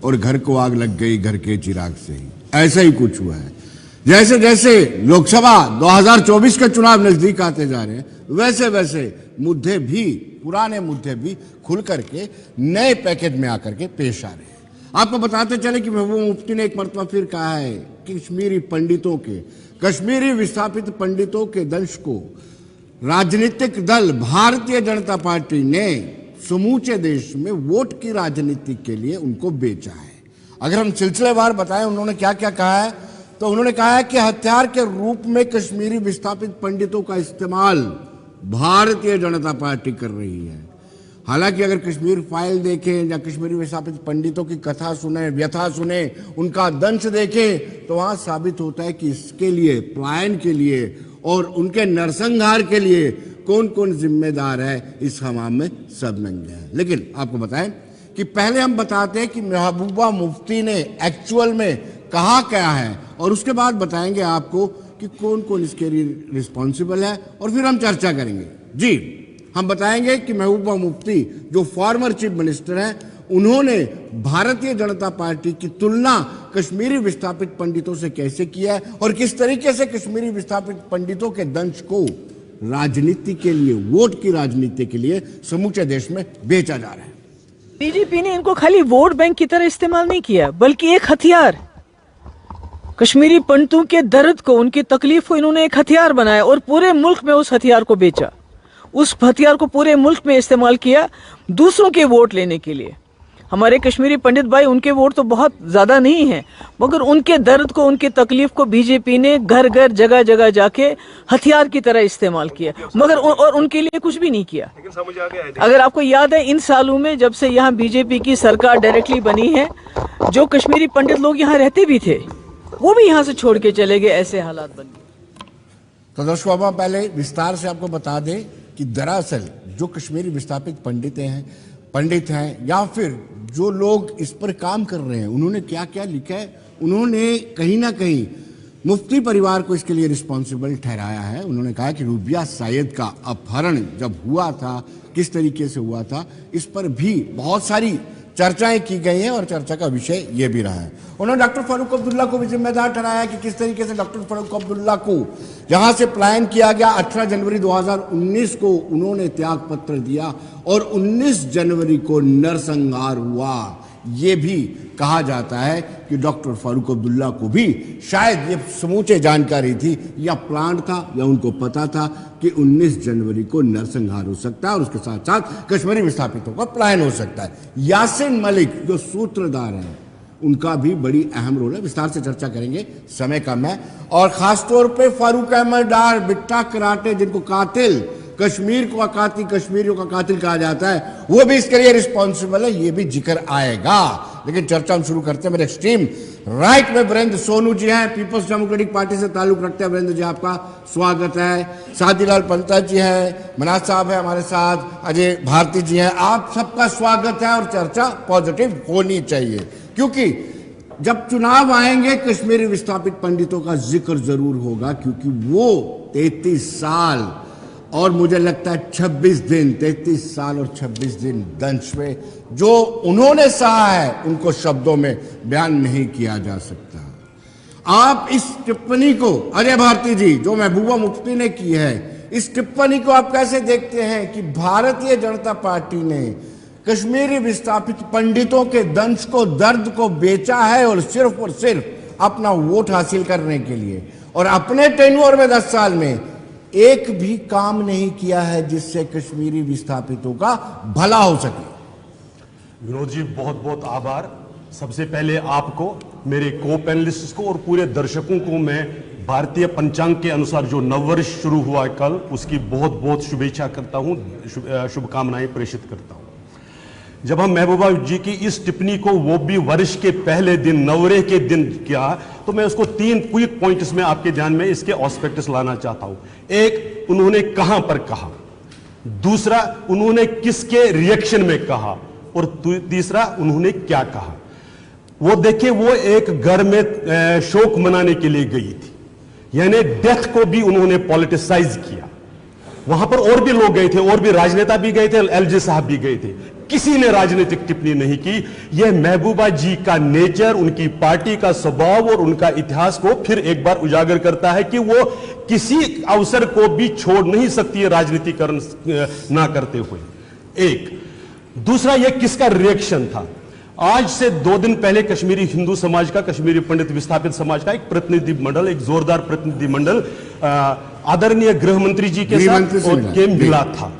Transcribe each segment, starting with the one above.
और घर को आग लग गई घर के चिराग से ही। ऐसा ही कुछ हुआ है। जैसे जैसे लोकसभा 2024 के चुनाव नजदीक आते जा रहे हैं, वैसे वैसे मुद्दे भी, पुराने मुद्दे भी खुल करके नए पैकेज में आकर के पेश आ रहे हैं। आपको बताते चले कि महबूबा मुफ्ती ने एक मरतबा फिर कहा है कि कश्मीरी विस्थापित पंडितों के दंश को राजनीतिक दल भारतीय जनता पार्टी ने समूचे देश में वोट की राजनीति के लिए उनको बेचा है। अगर हम सिलसिलेवार बताएं उन्होंने क्या क्या कहा है, तो उन्होंने कहा है कि हथियार के रूप में कश्मीरी विस्थापित पंडितों का इस्तेमाल भारतीय जनता पार्टी कर रही है। हालांकि अगर कश्मीर फाइल देखें या कश्मीरी विस्थापित पंडितों की कथा सुने, व्यथा सुने, उनका दंश देखें, तो वहां साबित होता है कि इसके लिए, पलायन के लिए और उनके नरसंहार के लिए कौन कौन जिम्मेदार है, इस हमाम में सब नंगे हैं। लेकिन आपको बताएं कि पहले हम बताते हैं कि महबूबा मुफ्ती ने एक्चुअल में कहा क्या है, और उसके बाद बताएंगे आपको कि कौन कौन इसके लिए रिस्पॉन्सिबल है, और फिर हम चर्चा करेंगे। जी, हम बताएंगे कि महबूबा मुफ्ती जो फॉर्मर चीफ मिनिस्टर हैं, उन्होंने भारतीय जनता पार्टी की तुलना कश्मीरी विस्थापित पंडितों से कैसे किया है और किस तरीके से कश्मीरी विस्थापित पंडितों के दंश को राजनीति के लिए, वोट की राजनीति के लिए समूचे देश में बेचा जा रहा है। बीजेपी ने इनको खाली वोट बैंक की तरह इस्तेमाल नहीं किया, बल्कि एक हथियार, कश्मीरी पंडितों के दर्द को, उनकी तकलीफ को इन्होंने एक हथियार बनाया और पूरे मुल्क में उस हथियार को बेचा। उस हथियार को पूरे मुल्क में इस्तेमाल किया दूसरों के वोट लेने के लिए। हमारे कश्मीरी पंडित भाई, उनके वोट तो बहुत ज्यादा नहीं है, मगर उनके दर्द को, उनकी तकलीफ को बीजेपी ने घर घर, जगह जगह जाके हथियार की तरह इस्तेमाल किया, मगर और उनके लिए कुछ भी नहीं किया। अगर आपको याद है, इन सालों में जब से यहाँ बीजेपी की सरकार डायरेक्टली बनी है, जो कश्मीरी पंडित लोग यहाँ रहते भी थे, वो भी यहाँ से छोड़ के चले गए। ऐसे हालात बन गए। तो दर्शकों, पहले विस्तार से आपको बता दें कि दरअसल जो कश्मीरी विस्थापित पंडित हैं या फिर जो लोग इस पर काम कर रहे हैं, उन्होंने क्या क्या लिखा है। उन्होंने कहीं ना कहीं मुफ्ती परिवार को इसके लिए रिस्पॉन्सिबल ठहराया है। उन्होंने कहा कि रूबिया सायद का अपहरण जब हुआ था, किस तरीके से हुआ था, इस पर भी बहुत सारी चर्चाएं की गई हैं और चर्चा का विषय ये भी रहा है। उन्होंने डॉक्टर फारूक अब्दुल्ला को भी जिम्मेदार ठहराया कि किस तरीके से डॉक्टर फारूक अब्दुल्ला को जहां से पलायन किया गया 18 जनवरी 2019 को उन्होंने त्याग पत्र दिया और 19 जनवरी को नरसंहार हुआ। ये भी कहा जाता है कि डॉक्टर फारूक अब्दुल्ला को भी शायद ये समूचे जानकारी थी या प्लान था या उनको पता था कि 19 जनवरी को नरसंहार हो सकता है और उसके साथ साथ कश्मीरी विस्थापितों का पलायन हो सकता है। यासिन मलिक जो सूत्रधार हैं, उनका भी बड़ी अहम रोल है। विस्तार से चर्चा करेंगे, समय कम है। और खासतौर पर फारूक अहमद डार, बिट्टा कराटे, जिनको कातिल कश्मीर को अकाती, कश्मीरियों का कातिल कहा जाता है, वो भी इसके लिए रिस्पॉन्सिबल है। ये भी जिक्र आएगा। लेकिन चर्चा हम शुरू करते हैं। मेरे एक्सट्रीम राइट में वीरेंद्र सोनू जी हैं, पीपल्स डेमोक्रेटिक पार्टी से ताल्लुक रखते हैं। वीरेंद्र जी, आपका स्वागत है। सादीलाल पंता जी हैं, मनाज साहब है हमारे साथ, अजय भारती जी हैं, आप सबका स्वागत है। और चर्चा पॉजिटिव होनी चाहिए, क्योंकि जब चुनाव आएंगे कश्मीरी विस्थापित पंडितों का जिक्र जरूर होगा, क्योंकि वो 33 साल और मुझे लगता है 26 दिन, 33 साल और 26 दिन दंश में जो उन्होंने सहा है, उनको शब्दों में बयान नहीं किया जा सकता। आप इस टिप्पणी को, अजय भारती जी, जो महबूबा मुफ्ती ने की है, इस टिप्पणी को आप कैसे देखते हैं कि भारतीय जनता पार्टी ने कश्मीरी विस्थापित पंडितों के दंश को, दर्द को बेचा है और सिर्फ अपना वोट हासिल करने के लिए, और अपने टेन्योर में 10 साल में एक भी काम नहीं किया है जिससे कश्मीरी विस्थापितों का भला हो सके। विनोद जी, बहुत बहुत आभार। सबसे पहले आपको, मेरे को पैनलिस्ट को और पूरे दर्शकों को मैं भारतीय पंचांग के अनुसार जो नववर्ष शुरू हुआ है कल, उसकी बहुत बहुत शुभेच्छा करता हूं, शुभकामनाएं प्रेषित करता हूं। जब हम महबूबा जी की इस टिप्पणी को, वो भी वर्ष के पहले दिन, नवरे के दिन किया, तो मैं उसको 3 क्विक पॉइंट्स में आपके ध्यान में इसके ऑस्पेक्ट्स लाना चाहता हूं। एक, उन्होंने कहां पर कहा, दूसरा, उन्होंने किसके रिएक्शन में कहा, और तीसरा, उन्होंने क्या कहा। वो देखिए, वो एक घर में शोक मनाने के लिए गई थी, यानी डेथ को भी उन्होंने पॉलिटिसाइज किया। वहां पर और भी लोग गए थे, और भी राजनेता भी गए थे, एलजी साहब भी गए थे। किसी ने राजनीतिक टिप्पणी नहीं की। यह महबूबा जी का नेचर, उनकी पार्टी का स्वभाव और उनका इतिहास को फिर एक बार उजागर करता है कि वो किसी अवसर को भी छोड़ नहीं सकती है राजनीतिकरण ना करते हुए। एक दूसरा, यह किसका रिएक्शन था? आज से 2 दिन पहले कश्मीरी हिंदू समाज का, कश्मीरी पंडित विस्थापित समाज का एक प्रतिनिधि मंडल, एक जोरदार प्रतिनिधि मंडल आदरणीय गृह मंत्री जी के साथ मिला था।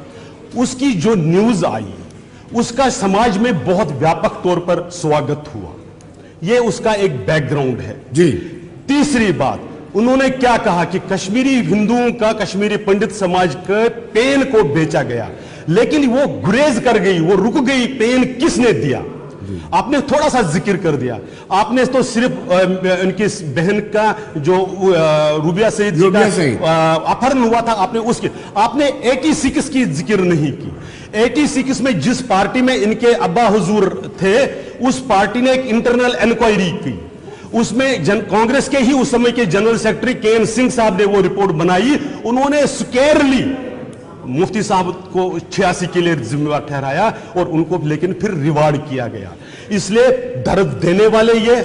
उसकी जो न्यूज आई उसका समाज में बहुत व्यापक तौर पर स्वागत हुआ। यह उसका एक बैकग्राउंड है जी। तीसरी बात, उन्होंने क्या कहा कि कश्मीरी हिंदुओं का, कश्मीरी पंडित समाज के पेन को बेचा गया, लेकिन वो गुरेज कर गई, वो रुक गई। पेन किसने दिया? आपने थोड़ा सा जिक्र कर दिया। आपने तो सिर्फ उनकी बहन का जो रूबिया सईद जी का अपहरण हुआ था, आपने 86 की जिक्र नहीं की। 86 में जिस पार्टी में इनके अब्बा हुजूर थे, उस पार्टी ने एक इंटरनल इंक्वायरी की। उसमें कांग्रेस के ही उस समय के जनरल सेक्रेटरी के.एन. सिंह साहब ने वो रिपोर्ट बनाई। उन्होंने स्क्वेयरली मुफ्ती साहब को 86 के लिए जिम्मेवार ठहराया और उनको लेकिन फिर रिवार्ड किया गया। इसलिए दर्द देने वाले ये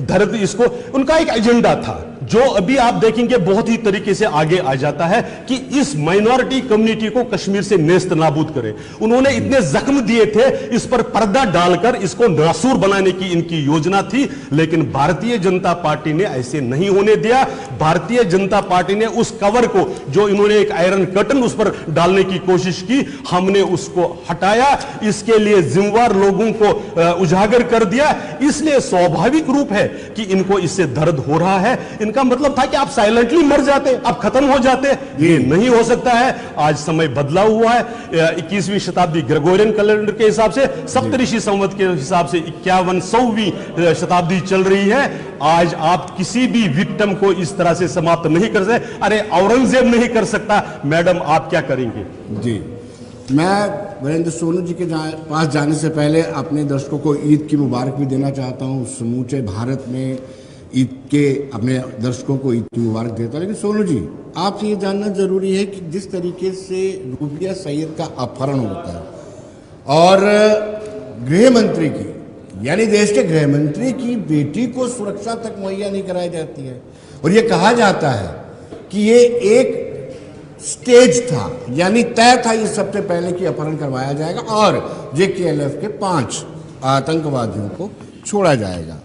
दर्द, इसको उनका एक एजेंडा था जो अभी आप देखेंगे बहुत ही तरीके से आगे आ जाता है कि इस माइनॉरिटी कम्युनिटी को कश्मीर से नेस्त नाबूद करें। उन्होंने इतने जख्म दिए थे, इस पर पर्दा डालकर इसको नासूर बनाने की इनकी योजना थी, लेकिन भारतीय जनता पार्टी ने ऐसे नहीं होने दिया। भारतीय जनता पार्टी ने उस कवर को, जो इन्होंने एक आयरन कर्टन उस पर डालने की कोशिश की, हमने उसको हटाया। इसके लिए जिम्मेवार लोगों को उजागर कर दिया। इसलिए स्वाभाविक रूप है कि इनको इससे दर्द हो रहा है। इनका मतलब था कि आप साइलेंटली मर जाते, आप खत्म हो जाते। ये नहीं हो सकता है। आज समय बदला हुआ है। 21वीं शताब्दी ग्रेगोरियन कैलेंडर के हिसाब से, सप्तऋषि संवत के हिसाब से 51वीं शताब्दी चल रही है। आज आप किसी भी विक्टिम को इस तरह से समाप्त नहीं कर सकते। अरे औरंगजेब नहीं कर सकता, मैडम आप क्या करेंगे? जी, मैं वीरेंद्र सोनू जी के पास जाने से पहले अपने दर्शकों को ईद की मुबारक भी देना चाहता हूँ। समूचे भारत में ईद के अपने दर्शकों को ईद की मुबारक देता हूँ। लेकिन सोनू जी, आपसे ये जानना जरूरी है कि जिस तरीके से रूबिया सईद का अपहरण होता है और गृह मंत्री की, यानी देश के गृह मंत्री की बेटी को सुरक्षा तक मुहैया नहीं कराई जाती है, और ये कहा जाता है कि ये एक स्टेज था, यानी तय था ये सबसे पहले कि अपहरण करवाया जाएगा और JKLF के 5 आतंकवादियों को छोड़ा जाएगा।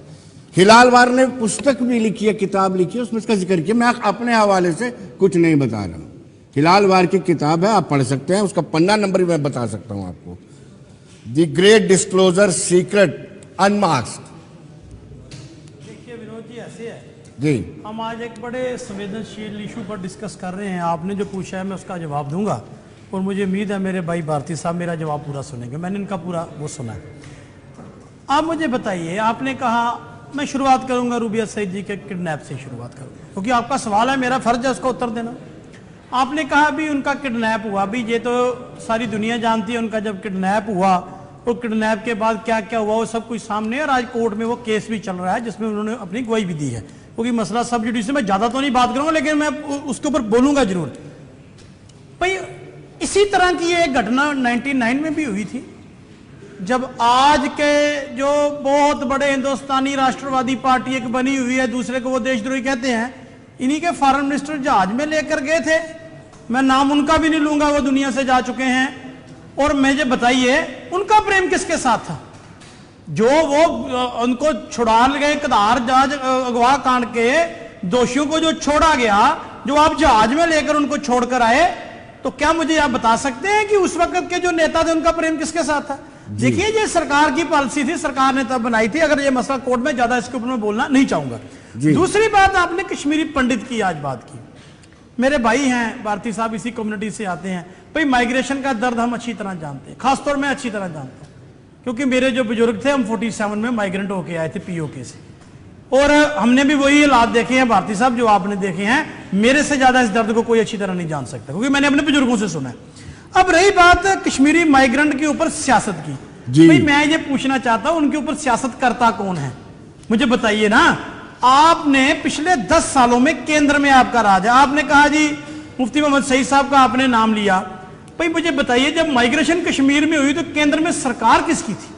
हिलाल वार ने पुस्तक भी लिखी है, किताब लिखी है, उसमें इसका जिक्र किया। मैं अपने हवाले से कुछ नहीं बता रहा हूँ। हिलाल वार की किताब है, आप पढ़ सकते हैं। उसका पन्ना नंबर भी मैं बता सकता हूँ आपको। The great disclosure, secret, unmasked. देखिए विनोद जी, ऐसे है जी, हम आज एक बड़े संवेदनशील इशू पर डिस्कस कर रहे हैं। आपने जो पूछा है मैं उसका जवाब दूंगा, और मुझे उम्मीद है मेरे भाई भारती साहब मेरा जवाब पूरा सुनेंगे। मैंने इनका पूरा वो सुना है। आप मुझे बताइए, आपने कहा, मैं शुरुआत करूंगा रूबिया सईद जी के किडनैप से शुरुआत करूंगा, क्योंकि आपका सवाल है, मेरा फर्ज है उसका उत्तर देना। आपने कहा भी उनका किडनैप हुआ, भी ये तो सारी दुनिया जानती है उनका जब किडनैप हुआ, तो किडनैप के बाद क्या क्या हुआ वो सब कुछ सामने है, और आज कोर्ट में वो केस भी चल रहा है जिसमें उन्होंने अपनी गवाही भी दी है। क्योंकि मसला सब जुडिशल में ज्यादा तो नहीं बात करूंगा, लेकिन मैं उसके ऊपर बोलूंगा जरूर। भाई इसी तरह की एक घटना 99 में भी हुई थी, जब आज के जो बहुत बड़े हिंदुस्तानी राष्ट्रवादी पार्टी एक बनी हुई है, दूसरे को वो देशद्रोही कहते हैं, इन्हीं के फॉरेन मिनिस्टर जहाज में लेकर गए थे। मैं नाम उनका भी नहीं लूंगा, वो दुनिया से जा चुके हैं। और मुझे बताइए उनका प्रेम किसके साथ था? जो वो उनको छुड़ा गए कदार जहाज अगवा कांड के दोषियों को जो छोड़ा गया, जो आप जहाज में लेकर उनको छोड़कर आए, तो क्या मुझे आप बता सकते हैं कि उस वक्त के जो नेता थे उनका प्रेम किसके साथ था? देखिए, ये सरकार की पॉलिसी थी, सरकार ने तब बनाई थी। अगर ये मसला कोर्ट में ज्यादा इसके ऊपर मैं बोलना नहीं चाहूंगा। दूसरी बात, आपने कश्मीरी पंडित की आज बात की। मेरे भाई हैं भारती साहब, इसी कम्युनिटी से आते हैं। भाई माइग्रेशन का दर्द हम अच्छी तरह जानते हैं, खासतौर में अच्छी तरह जानते हैं, क्योंकि मेरे जो बुजुर्ग थे हम 47 में माइग्रेंट होके आए थे POK से, और हमने भी वही हालात देखे हैं भारती साहब जो आपने देखे हैं। मेरे से ज्यादा इस दर्द को कोई अच्छी तरह नहीं जान सकता, क्योंकि मैंने अपने बुजुर्गों से सुना है। अब रही बात कश्मीरी माइग्रेंट के ऊपर सियासत की, भाई मैं ये पूछना चाहता हूं उनके ऊपर सियासत करता कौन है? मुझे बताइए ना। आपने पिछले 10 सालों में केंद्र में आपका राज है। आपने कहा जी मुफ्ती मोहम्मद सईद साहब का आपने नाम लिया, भाई मुझे बताइए, जब माइग्रेशन कश्मीर में हुई तो केंद्र में सरकार किसकी थी?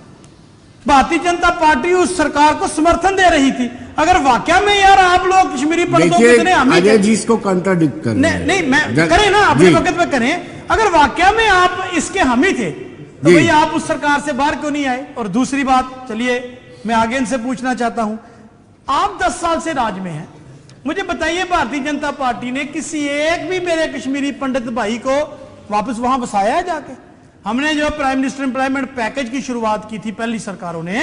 भारतीय जनता पार्टी उस सरकार को समर्थन दे रही थी। अगर वाकया में यार आप लोग कश्मीरी पंडितों के इतने हामी थे, अजय जी इसको कॉन्ट्राडिक्ट कर नहीं मैं करें ना, अपने वक्त पे करें। अगर वाकया में आप इसके हामी थे तो भाई आप उस सरकार से बाहर क्यों नहीं आए? और दूसरी बात, चलिए मैं आगे इनसे पूछना चाहता हूं, आप 10 साल से राज में हैं, मुझे बताइए भारतीय जनता पार्टी ने किसी एक भी मेरे कश्मीरी पंडित भाई को वापस वहां बसाया है जाके? हमने जो प्राइम मिनिस्टर एम्प्लॉयमेंट पैकेज की शुरुआत की थी पहली सरकारों ने,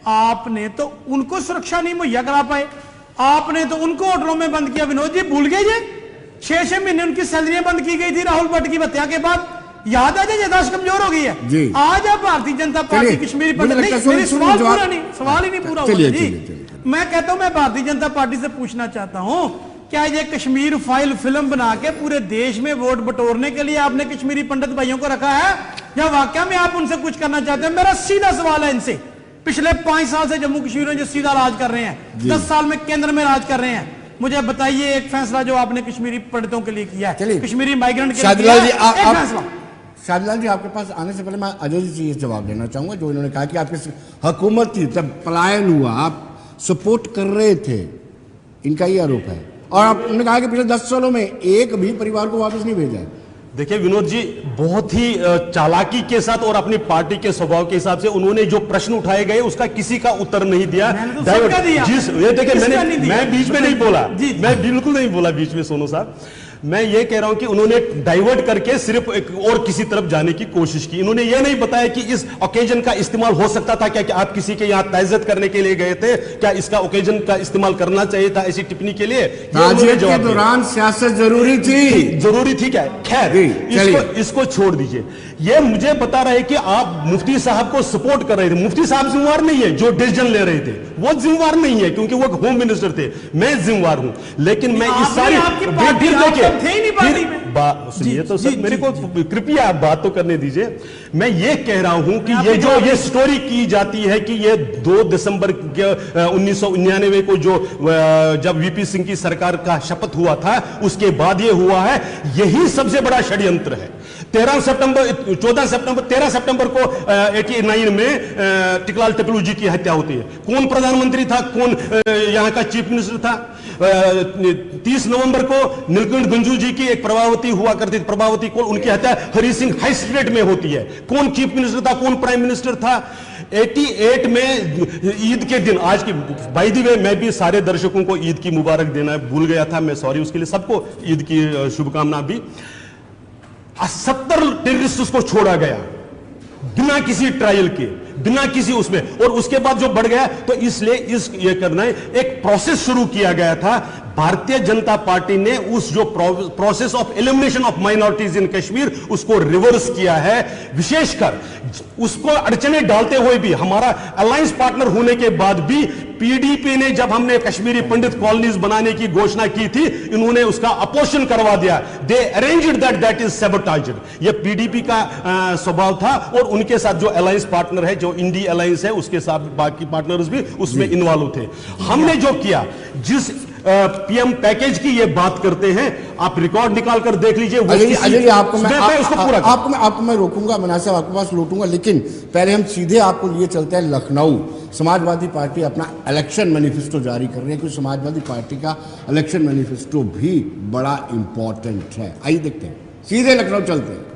आपने तो उनको सुरक्षा नहीं मुहैया करा पाए, आपने तो उनको होटलों में बंद किया। विनोद जी भूल गए ये 6-6 महीने उनकी सैलरियां बंद की गई थी राहुल भट्ट की हत्या के बाद, याद है? यादाश्त कमजोर हो गई है। आज आप भारतीय जनता पार्टी कश्मीरी पंडित, मेरी सवाल पूरा नहीं, सवाल ही नहीं पूरा हुआ जी। मैं कहता हूं, मैं भारतीय जनता पार्टी से पूछना चाहता हूं, क्या ये कश्मीर फाइल फिल्म बना के पूरे देश में वोट बटोरने के लिए आपने कश्मीरी पंडित भाइयों को रखा है, या वाकया में आप उनसे कुछ करना चाहते हैं? मेरा सीधा सवाल है इनसे। पिछले 5 साल से जम्मू कश्मीर में जो सीधा राज कर रहे हैं, 10 साल में केंद्र में राज कर रहे हैं, मुझे बताइए एक फैसला जो आपने कश्मीरी पंडितों के लिए किया है, कश्मीरी माइग्रेंट के लिए किया है, एक फैसला। शाहजलाल जी, आपके पास आने से पहले मैं अजय जी से ये जवाब देना चाहूंगा जो इन्होंने कहा कि आपकी हुकूमत थी जब पलायन हुआ, आप सपोर्ट कर रहे थे, इनका ये आरोप है। और आपने कहा कि पिछले 10 सालों में एक भी परिवार को वापस नहीं भेजा है। देखिए विनोद जी, बहुत ही चालाकी के साथ और अपनी पार्टी के स्वभाव के हिसाब से उन्होंने जो प्रश्न उठाए गए उसका किसी का उत्तर नहीं दिया। ये देखिए, मैं बीच में नहीं बोला, मैं बिल्कुल नहीं बोला बीच में, सोनू साहब। मैं ये कह रहा हूं कि उन्होंने डाइवर्ट करके सिर्फ एक और किसी तरफ जाने की कोशिश की। उन्होंने ये नहीं बताया कि इस ओकेजन का इस्तेमाल हो सकता था क्या, कि आप किसी के यहां ताइज्जत करने के लिए गए थे क्या, इसका ओकेजन का इस्तेमाल करना चाहिए था ऐसी टिप्पणी के लिए? के दौरान सियासत जरूरी थी क्या? खैर इसको छोड़ दीजिए। ये मुझे बता रहे कि आप मुफ्ती साहब को सपोर्ट कर रहे थे। मुफ्ती साहब जिम्मेवार नहीं है, जो डिसीजन ले रहे थे वो जिम्मेवार नहीं है, क्योंकि वो होम मिनिस्टर थे। मैं जिम्मेवार हूं, लेकिन मैं इस सारी देखिए सुनिए तो सर, मेरे को कृपया आप बात तो करने दीजिए। मैं ये कह रहा हूं कि ये जो ये स्टोरी की जाती है कि ये 2 दिसंबर 1999 को जो जब वीपी सिंह की सरकार का शपथ हुआ था उसके बाद ये हुआ है, यही सबसे बड़ा षड्यंत्र है। 13 सितंबर को 89 में टिकलाल टकलू जी की हत्या होती है। कौन प्रधानमंत्री था, कौन यहां का चीफ मिनिस्टर था? 30 नवंबर को नीलकंठ गंजू जी की एक प्रभावती हुआ करती थी, प्रभावती कौन, उनकी हत्या हरी सिंह हाई स्टेट में होती है। कौन चीफ मिनिस्टर था, कौन प्राइम मिनिस्टर था? 88 में ईद के दिन, आज की बाय द वे मैं भी सारे दर्शकों को ईद की मुबारक देना भूल गया था, मैं सॉरी उसके लिए, सबको ईद की शुभकामना भी। 70 टेररिस्ट को छोड़ा गया बिना किसी ट्रायल के, बिना किसी उसमें, और उसके बाद जो बढ़ गया तो इसलिए ये करना है, एक प्रोसेस शुरू किया गया था। भारतीय जनता पार्टी ने उस जो process of elimination of minorities इन कश्मीर उसको रिवर्स किया है। विशेषकर उसको अड़चने डालते हुए भी, हमारा अलायंस पार्टनर होने के बाद भी पीडीपी ने, जब हमने कश्मीरी पंडित कॉलोनीज बनाने की घोषणा की थी, इन्होंने उसका अपोजिशन करवा दिया। दे अरेंज्ड दैट इज सैबोटाइज्ड। ये पीडीपी का स्वभाव था, और उनके साथ जो अलायंस पार्टनर है, जो इंडी अलायंस है, उसके साथ बाकी पार्टनर्स भी उसमें इन्वॉल्व थे। हमने जो किया, जिस पीएम पैकेज की ये बात करते हैं, आप रिकॉर्ड निकाल कर देख लीजिए। आपको मैं रोकूंगा, मना साहब आपके पास लौटूंगा, लेकिन पहले हम सीधे आपको लिए चलते हैं लखनऊ। समाजवादी पार्टी अपना इलेक्शन मैनिफेस्टो जारी कर रही है, क्योंकि समाजवादी पार्टी का इलेक्शन मैनिफेस्टो भी बड़ा इंपॉर्टेंट है। आइए देखते हैं, सीधे लखनऊ चलते हैं।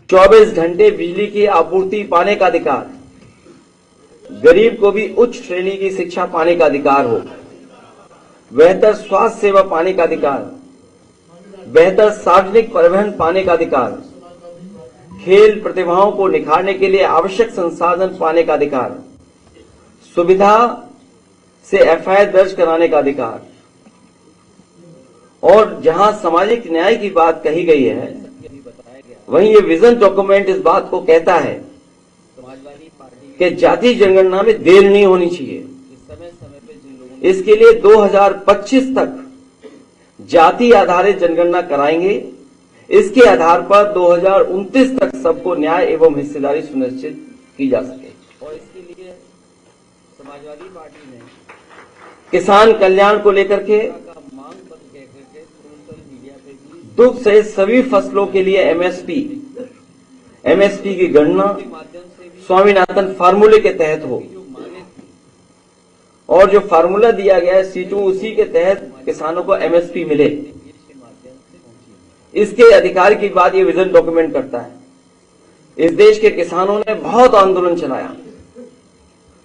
चौबीस घंटे बिजली की आपूर्ति पाने का अधिकार, गरीब को भी उच्च श्रेणी की शिक्षा पाने का अधिकार हो, बेहतर स्वास्थ्य सेवा पाने का अधिकार, बेहतर सार्वजनिक परिवहन पाने का अधिकार, खेल प्रतिभाओं को निखारने के लिए आवश्यक संसाधन पाने का अधिकार, सुविधा से एफआईआर दर्ज कराने का अधिकार, और जहां सामाजिक न्याय की बात कही गई है वहीं ये विजन डॉक्यूमेंट इस बात को कहता है कि जाति जनगणना में देर नहीं होनी चाहिए। इसके लिए 2025 तक जाति आधारित जनगणना कराएंगे। इसके आधार पर 2029 तक सबको न्याय एवं हिस्सेदारी सुनिश्चित की जा सके। और इसके लिए समाजवादी पार्टी ने किसान कल्याण को लेकर के दुग्ध सहित सभी फसलों के लिए एमएसपी की गणना स्वामीनाथन फार्मूले के तहत हो, और जो फार्मूला दिया गया है सीटू उसी के तहत किसानों को एमएसपी मिले। इसके अधिकार की बात ये विजन डॉक्यूमेंट करता है। इस देश के किसानों ने बहुत आंदोलन चलाया।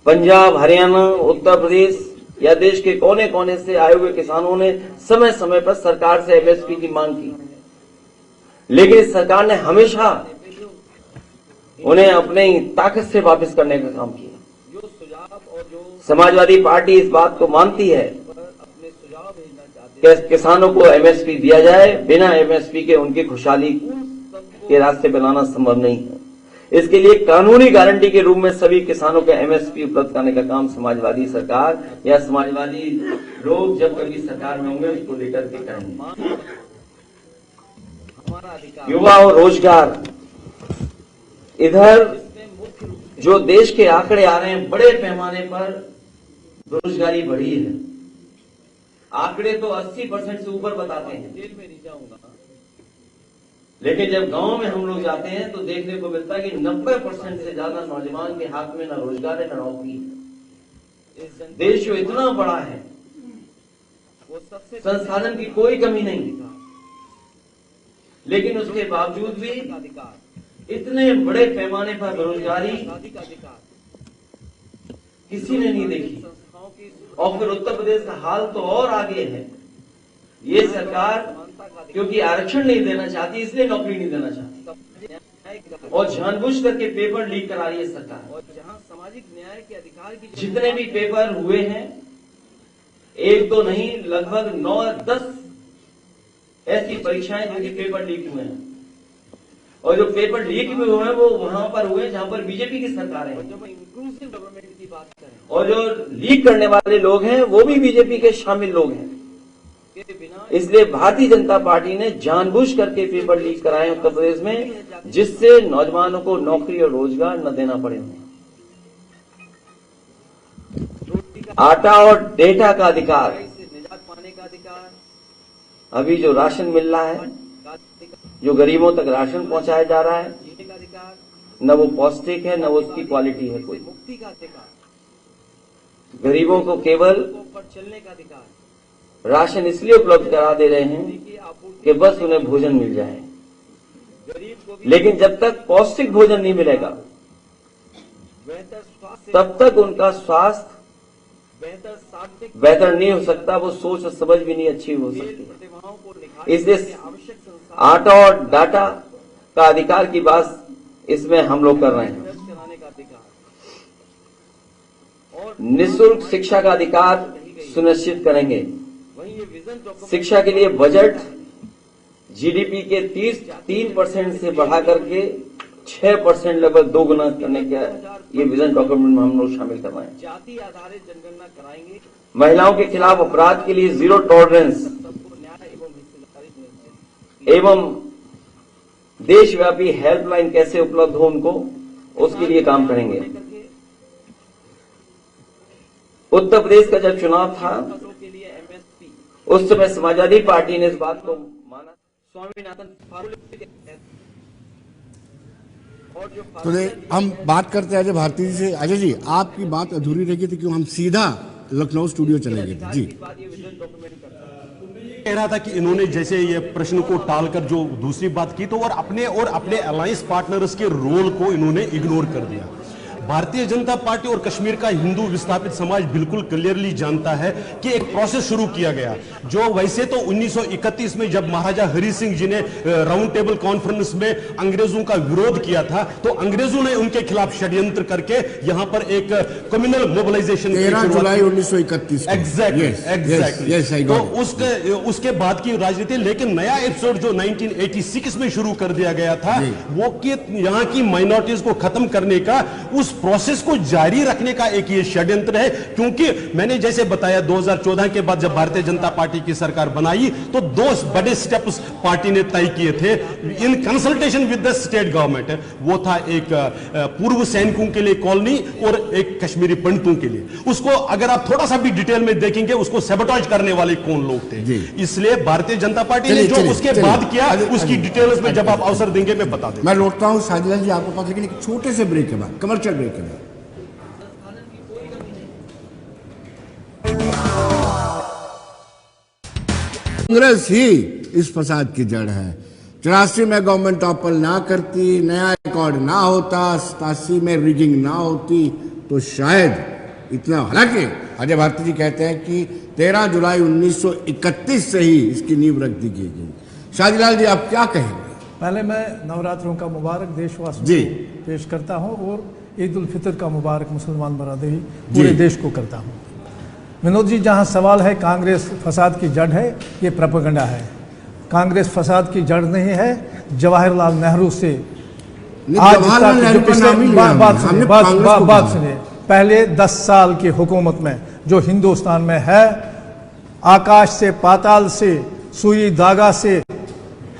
पंजाब, हरियाणा, उत्तर प्रदेश या देश के कोने कोने से आए हुए किसानों ने समय समय पर सरकार से एमएसपी की मांग की, लेकिन इस सरकार ने हमेशा उन्हें अपने ताकत से वापस करने का काम किया। समाजवादी पार्टी इस बात को मानती है कि किसानों को एमएसपी दिया जाए। बिना एमएसपी के उनकी खुशहाली के रास्ते बनाना संभव नहीं है। इसके लिए कानूनी गारंटी के रूप में सभी किसानों को एमएसपी उपलब्ध कराने का काम समाजवादी सरकार या समाजवादी लोग जब कभी सरकार में होंगे उसको लेकर के करेंगे। युवा और रोजगार, इधर जो देश के आंकड़े आ रहे हैं बड़े पैमाने पर बेरोजगारी बढ़ी है। आंकड़े तो 80% से ऊपर बताते हैं, लेकिन जब गांव में हम लोग जाते हैं तो देखने को मिलता है कि 90% से ज्यादा नौजवान के हाथ में न रोजगार है न नौकरी है। देश जो इतना बड़ा है, संसाधन की कोई कमी नहीं, लेकिन उसके बावजूद भी इतने बड़े पैमाने पर बेरोजगारी किसी ने नहीं देखी। और फिर उत्तर प्रदेश का हाल तो और आगे है। ये सरकार क्योंकि आरक्षण नहीं देना चाहती इसलिए नौकरी नहीं देना चाहती, और जानबूझ करके पेपर लीक करा रही है सरकार। और जहां सामाजिक न्याय के अधिकार की जितने भी पेपर हुए हैं, एक तो नहीं लगभग 9-10 ऐसी परीक्षाएं जिनके पेपर लीक हुए हैं, और जो पेपर लीक भी हुए हैं वो वहां पर हुए जहां पर बीजेपी की सरकार है। इंक्लूसिव गवर्नमेंट की बात करें, और जो लीक करने वाले लोग हैं वो भी बीजेपी के शामिल लोग हैं। इसलिए भारतीय जनता पार्टी ने जानबूझ करके पेपर लीक कराए उत्तर प्रदेश में, जिससे नौजवानों को नौकरी और रोजगार न देना पड़े। आटा और डेटा का अधिकार, अभी जो राशन मिल रहा है, जो गरीबों तक राशन पहुंचाया जा रहा है, न वो पौष्टिक है न वो उसकी क्वालिटी है कोई। गरीबों को केवल राशन इसलिए उपलब्ध करा दे रहे हैं कि बस उन्हें भोजन मिल जाए, लेकिन जब तक पौष्टिक भोजन नहीं मिलेगा तब तक उनका स्वास्थ्य बेहतर नहीं हो सकता, वो सोच और समझ भी नहीं अच्छी हो सकती। इसलिए आटा और डाटा का अधिकार की बात इसमें हम लोग कर रहे हैं। निःशुल्क शिक्षा का अधिकार सुनिश्चित करेंगे। शिक्षा के लिए बजट जीडीपी के 3% से बढ़ा करके 6% लगभग 2 गुना करने का ये विजन डॉक्यूमेंट में हम लोग शामिल कर रहे हैं। जाति आधारित जनगणना कराएंगे। महिलाओं के खिलाफ अपराध के लिए 0 टॉलरेंस एवं देशव्यापी हेल्पलाइन कैसे उपलब्ध हो उनको, उसके लिए काम करेंगे। उत्तर प्रदेश का जब चुनाव था उस समय समाजवादी पार्टी ने इस बात को माना। स्वामीनाथन फार्मूले के तहत तो हम बात करते हैं अजय भारती जी से। अजय जी, आपकी बात अधूरी रह गई थी, क्यों हम सीधा लखनऊ स्टूडियो चलेंगे जी। कह रहा था कि इन्होंने जैसे ये प्रश्न को टालकर जो दूसरी बात की तो और अपने अलायंस पार्टनर्स के रोल को इन्होंने इग्नोर कर दिया। भारतीय जनता पार्टी और कश्मीर का हिंदू विस्थापित समाज बिल्कुल क्लियरली जानता है कि एक प्रोसेस शुरू किया गया, जो वैसे तो 1931 में जब महाराजा हरि सिंह जी ने राउंड टेबल कॉन्फ्रेंस में अंग्रेजों का विरोध किया था, तो अंग्रेजों ने उनके खिलाफ षड्यंत्र करके यहां पर एक कम्युनल मोबिलाइजेशन 13 जुलाई 1931 एग्जैक्टली तो उसके बाद की राजनीति। लेकिन नया एपिसोड जो 1986 में शुरू कर दिया गया था वो कि यहां की माइनॉरिटीज को खत्म करने का, उस प्रोसेस को जारी रखने का एक ये षड्यंत्र है। क्योंकि मैंने जैसे बताया 2014 के बाद जब भारतीय जनता पार्टी की सरकार बनाई तो दो बड़े स्टेप्स पार्टी ने तय किए थे in consultation with the state government. वो था एक पूर्व सैनिकों के लिए कॉलोनी और एक कश्मीरी पंडितों के लिए। उसको अगर आप थोड़ा सा भी डिटेल में देखेंगे उसको सैबोटेज करने वाले कौन लोग थे। इसलिए भारतीय जनता पार्टी ने जो उसके बाद किया उसकी डिटेल्स में जब आप अवसर देंगे मैं बता दूंगा। मैं लौटता हूं शाहजीलाल जी आपके पास, लेकिन एक छोटे से ब्रेक के बाद, कमर्शियल ब्रेक के बाद। कांग्रेस ही इस फसाद की जड़ है। 84 में गवर्नमेंट टॉपल ना करती, नया रिकॉर्ड ना होता, 87 में रिगिंग ना होती तो शायद इतना। हालांकि अजय भारती जी कहते हैं कि 13 जुलाई 1931 से ही इसकी नींव रख दी गई। शाहजीलाल जी आप क्या कहेंगे? पहले मैं नवरात्रों का मुबारक देशवासियों को पेश करता हूं और ईद उल फितर का मुबारक मुसलमान बरादरी पूरे देश को करता हूं। विनोद जी, जहां सवाल है कांग्रेस फसाद की जड़ है, ये प्रोपेगेंडा है। कांग्रेस फसाद की जड़ नहीं है। जवाहरलाल नेहरू से आज तक बात सुनिए, पहले 10 साल की हुकूमत में जो हिंदुस्तान में है, आकाश से पाताल से सुई धागा से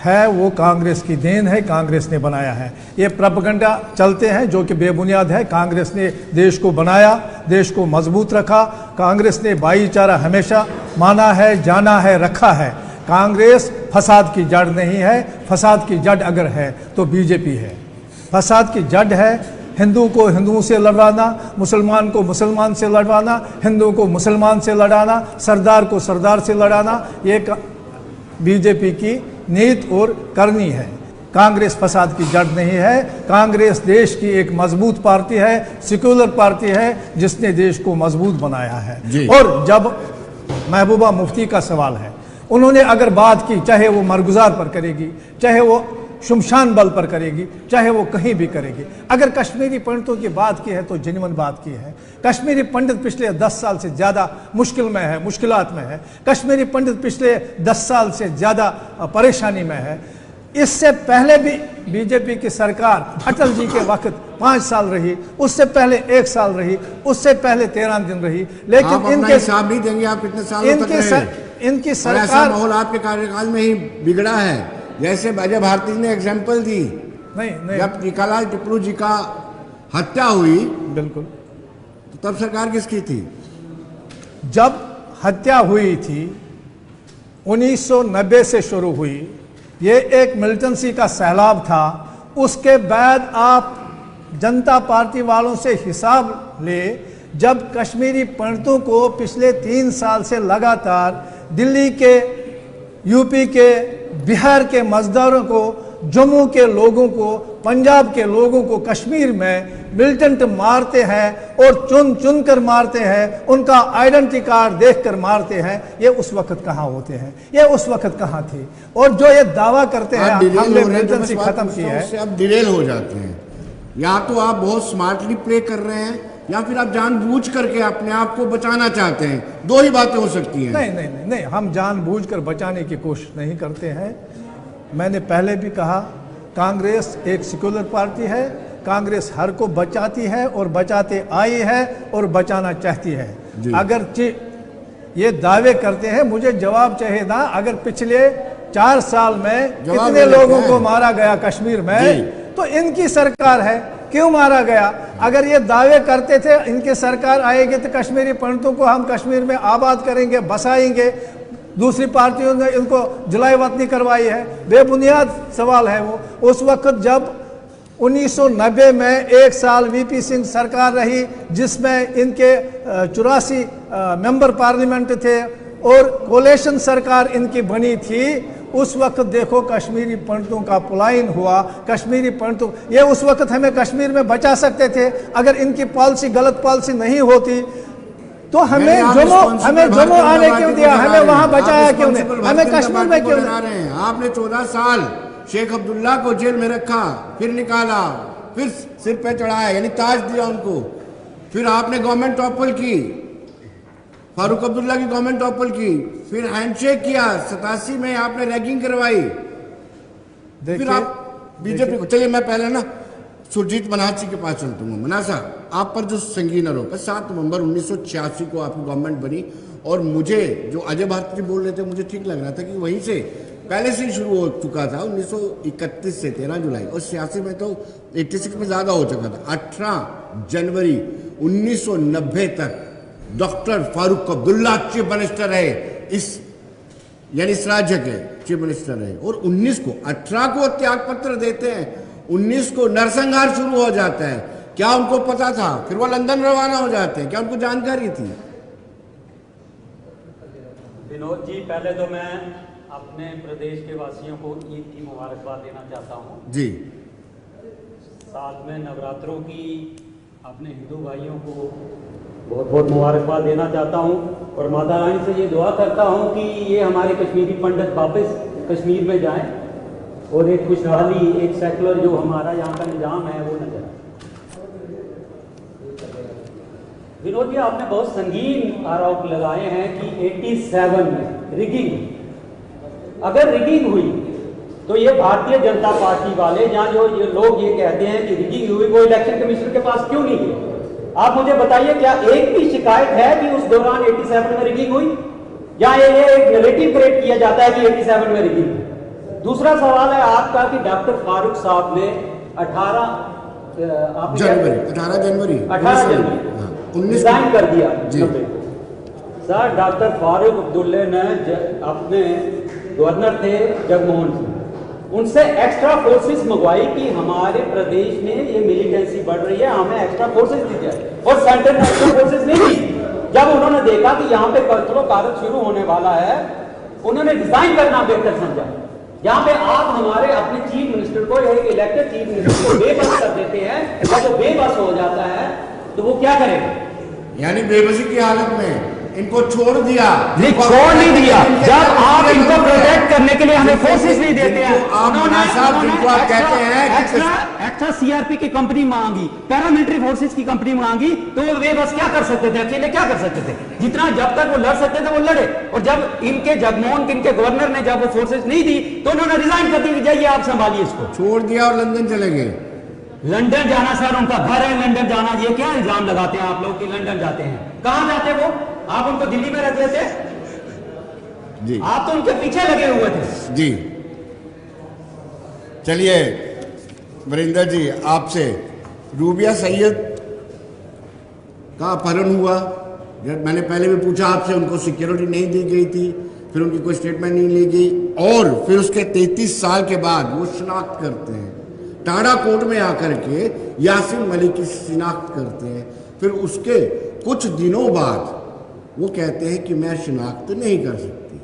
है, वो कांग्रेस की देन है, कांग्रेस ने बनाया है। ये प्रोपेगेंडा चलते हैं जो कि बेबुनियाद है। कांग्रेस ने देश को बनाया, देश को मजबूत रखा। कांग्रेस ने भाईचारा हमेशा माना है, जाना है, रखा है। कांग्रेस फसाद की जड़ नहीं है। फसाद की जड़ अगर है तो बीजेपी है। फसाद की जड़ है हिंदू को हिंदुओं से लड़वाना, मुसलमान को मुसलमान से लड़वाना, हिंदू को मुसलमान से लड़ाना, सरदार को सरदार से लड़ाना। ये बीजेपी की नीति और करनी है। कांग्रेस फसाद की जड़ नहीं है। कांग्रेस देश की एक मजबूत पार्टी है, सेक्युलर पार्टी है, जिसने देश को मजबूत बनाया है। और जब महबूबा मुफ्ती का सवाल है, उन्होंने अगर बात की, चाहे वो मरगुजार पर करेगी, चाहे वो शमशान बल पर करेगी, चाहे वो कहीं भी करेगी, अगर कश्मीरी पंडितों की बात की है तो जेन्युइन बात की है। कश्मीरी पंडित पिछले 10 साल से ज़्यादा मुश्किल में है, मुश्किलात में है। कश्मीरी पंडित पिछले 10 साल से ज़्यादा परेशानी में है। इससे पहले भी बीजेपी की सरकार अटल जी के वक्त 5 साल रही, उससे पहले 1 साल रही, उससे पहले 13 दिन रही। लेकिन इनके हिसाब नहीं देंगे आप कितने साल इनकी सरकार माहौल आपके कार्यकाल में ही बिगड़ा है। जैसे अजय भारती ने एग्जाम्पल दी, नहीं जब टीकालाल टिपलू जी का हत्या हुई, बिल्कुल, तो तब सरकार किसकी थी? जब हत्या हुई थी 1990 से शुरू हुई, ये एक मिलिटेंसी का सैलाब था। उसके बाद आप जनता पार्टी वालों से हिसाब ले, जब कश्मीरी पंडितों को पिछले 3 साल से लगातार दिल्ली के, यूपी के, बिहार के मजदूरों को, जम्मू के लोगों को, पंजाब के लोगों को कश्मीर में मिलिटेंट मारते हैं और चुन चुन कर मारते हैं, उनका आइडेंटिटी कार्ड देखकर मारते हैं। ये उस वक्त कहाँ होते हैं? ये उस वक्त कहाँ थे? और जो ये दावा करते हैं हमने मिलिटेंसी खत्म की है, अब डिरेल हो जाते हैं। या तो आप बहुत स्मार्टली प्ले कर रहे हैं या फिर आप जानबूझ करके अपने आप को बचाना चाहते हैं। दो ही बातें हो सकती हैं। नहीं, हम जानबूझकर बचाने की कोशिश नहीं करते हैं। मैंने पहले भी कहा, कांग्रेस एक सेक्युलर पार्टी है। कांग्रेस हर को बचाती है और बचाते आई है और बचाना चाहती है। अगर ये दावे करते हैं, मुझे जवाब चाहिए ना। अगर पिछले 4 साल में कितने लोगों को मारा गया कश्मीर में, तो इनकी सरकार है, क्यों मारा गया? अगर ये दावे करते थे इनकी सरकार आएगी तो कश्मीरी पंडितों को हम कश्मीर में आबाद करेंगे, बसाएंगे, दूसरी पार्टियों ने इनको जुलाई वतनी करवाई है, बेबुनियाद सवाल है वो। उस वक्त जब 1990 में 1 साल वीपी सिंह सरकार रही, जिसमें इनके 84 मेंबर पार्लियामेंट थे और कोलेशन सरकार इनकी बनी थी, उस वक्त देखो कश्मीरी पंडितों का पलायन हुआ। कश्मीरी पंडितों, ये उस वक्त हमें कश्मीर में बचा सकते थे। अगर इनकी पॉलिसी, गलत पॉलिसी नहीं होती तो हमें जम्मू आने क्यों दिया, हमें वहां बचाया क्यों नहीं, हमें कश्मीर में क्यों नहीं। आपने 14 साल शेख अब्दुल्ला को जेल में रखा, फिर निकाला, फिर सिर पे चढ़ाया, यानी ताज दिया उनको। फिर आपने गवर्नमेंट टॉपल की, फारूक अब्दुल्ला की गवर्नमेंट टॉपल की, फिर हैंडशेक किया, 87 में आपने रैगिंग करवाई, फिर आप बीजेपी को। चलिए मैं पहले ना सुरजीत मनासी के पास चलता हूँ। मना साहब, आप पर जो संगीन आरोप है, 7 नवंबर 1986 को आपकी गवर्नमेंट बनी, और मुझे जो अजय भारती जी बोल रहे थे, मुझे ठीक लग रहा था कि वहीं से पहले से ही शुरू हो चुका था, 1931 से 13 जुलाई, और 86 में तो 86 में ज़्यादा हो चुका था। 18 जनवरी 1990 तक doctor Farooq Abdullah chief minister रहे, यानी इस राज्य के चीफ मिनिस्टर रहे, और 19 को 18 को त्याग पत्र देते हैं, 19 को नरसंहार शुरू हो जाता है। क्या उनको पता था? फिर वो लंदन रवाना हो जाते हैं, क्या उनको जानकारी थी? विनोद जी, पहले तो मैं अपने प्रदेश के वासियों को ईद की मुबारकबाद देना चाहता हूँ जी। साथ में नवरात्रों की अपने हिंदू भाइयों को बहुत बहुत मुबारकबाद देना चाहता हूँ, और माता रानी से ये दुआ करता हूँ कि ये हमारे कश्मीरी पंडित वापस कश्मीर में जाएं और एक खुशहाली, एक सेकुलर जो हमारा यहाँ का निज़ाम है वो नजर आए। विनोद जी, आपने बहुत संगीन आरोप लगाए हैं कि 87 में रिगिंग, अगर रिगिंग हुई तो ये भारतीय जनता पार्टी वाले या जो ये लोग ये कहते हैं कि रिगिंग हुई, वो इलेक्शन कमीशन के पास क्यों नहीं गए? आप मुझे बताइए, क्या एक भी शिकायत है कि उस दौरान 87 में रिगिंग हुई, या ये एक नैरेटिव क्रिएट किया जाता है कि 87 में रिगिंग हुई? दूसरा सवाल है आपका कि डॉक्टर फारूक साहब ने 18 जनवरी रिजाइन कर दिया। सर, डॉक्टर फारूक अब्दुल्ला ने अपने गवर्नर थे जगमोहन सिंह, उनसे एक्स्ट्रा फोर्सेस मंगवाई कि हमारे प्रदेश में ये मिलिटेंसी बढ़ रही है, हमें एक्स्ट्रा फोर्सेस दी जाए, और सेंटर ने एक्स्ट्रा फोर्सेस नहीं दी। जब उन्होंने देखा कि यहाँ पे कत्लो कारत शुरू होने वाला है, उन्होंने डिजाइन करना बेहतर समझा। यहाँ पे आप हमारे अपने चीफ मिनिस्टर को, एक इलेक्टेड चीफ मिनिस्टर को बेबस कर देते हैं, जब वो बेबस हो जाता है तो वो क्या करेगा? यानी बेबसी की हालत में इनको छोड़ दिया। नहीं, छोड़ नहीं दिया। जब आप इनको प्रोटेक्ट करने के लिए हमें फोर्सेस नहीं देते हैं, आप कहते हैं एक्स्ट्रा सीआरपी की कंपनी मांगी, पैरामिलिट्री फोर्सेस की कंपनी मांगी, तो वे बस क्या कर सकते थे? अकेले क्या कर सकते थे? जितना जब तक वो लड़ सकते थे वो लड़े, और जब इनके जगमोहन इनके गवर्नर ने जब वो फोर्सेस नहीं दी तो उन्होंने रिजाइन कर दी कि जाइए आप संभालिए इसको। छोड़ दिया और लंदन चले गए। लंदन जाना सर उनका घर है, लंदन जाना, ये क्या इल्जाम लगाते हैं आप लोग कि लंदन जाते हैं? कहां जाते वो? आप उनको दिल्ली में रख लेते जी, आप तो उनके पीछे लगे हुए थे जी। चलिए वरिंदर जी, आपसे रूबिया सैयद का अपहरण हुआ, जब मैंने पहले भी पूछा आपसे, उनको सिक्योरिटी नहीं दी गई थी, फिर उनकी कोई स्टेटमेंट नहीं ली गई, और फिर उसके 33 साल के बाद वो शिनाख्त करते हैं, टाडा कोर्ट में आकर के यासीन मलिक की शिनाख्त करते हैं। फिर उसके कुछ दिनों बाद वो कहते हैं कि मैं शिनाख्त नहीं कर सकती।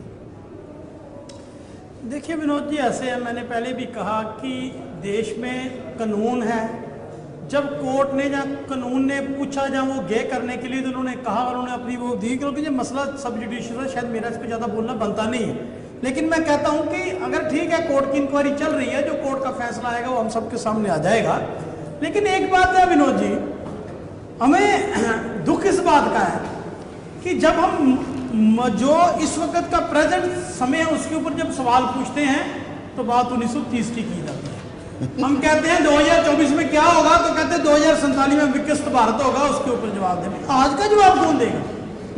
देखिए विनोद जी, ऐसे है, मैंने पहले भी कहा कि देश में कानून है। जब कोर्ट ने या कानून ने पूछा जहाँ वो गे करने के लिए, तो उन्होंने कहा, उन्होंने अपनी वो दी, क्योंकि ये मसला सब जुडिशियल है, शायद मेरा इस पर ज़्यादा बोलना बनता नहीं है। लेकिन मैं कहता हूँ कि अगर ठीक है, कोर्ट की इंक्वायरी चल रही है, जो कोर्ट का फैसला आएगा वो हम सबके सामने आ जाएगा। लेकिन एक बात है विनोद जी, हमें दुख इस बात का है कि जब हम जो इस वक्त का प्रेजेंट समय है उसके ऊपर जब सवाल पूछते हैं तो बात 1930 की जाती है। हम कहते हैं 2024 में क्या होगा, तो कहते हैं 2047 में विकसित भारत होगा, उसके ऊपर जवाब दें। आज का जवाब कौन देगा?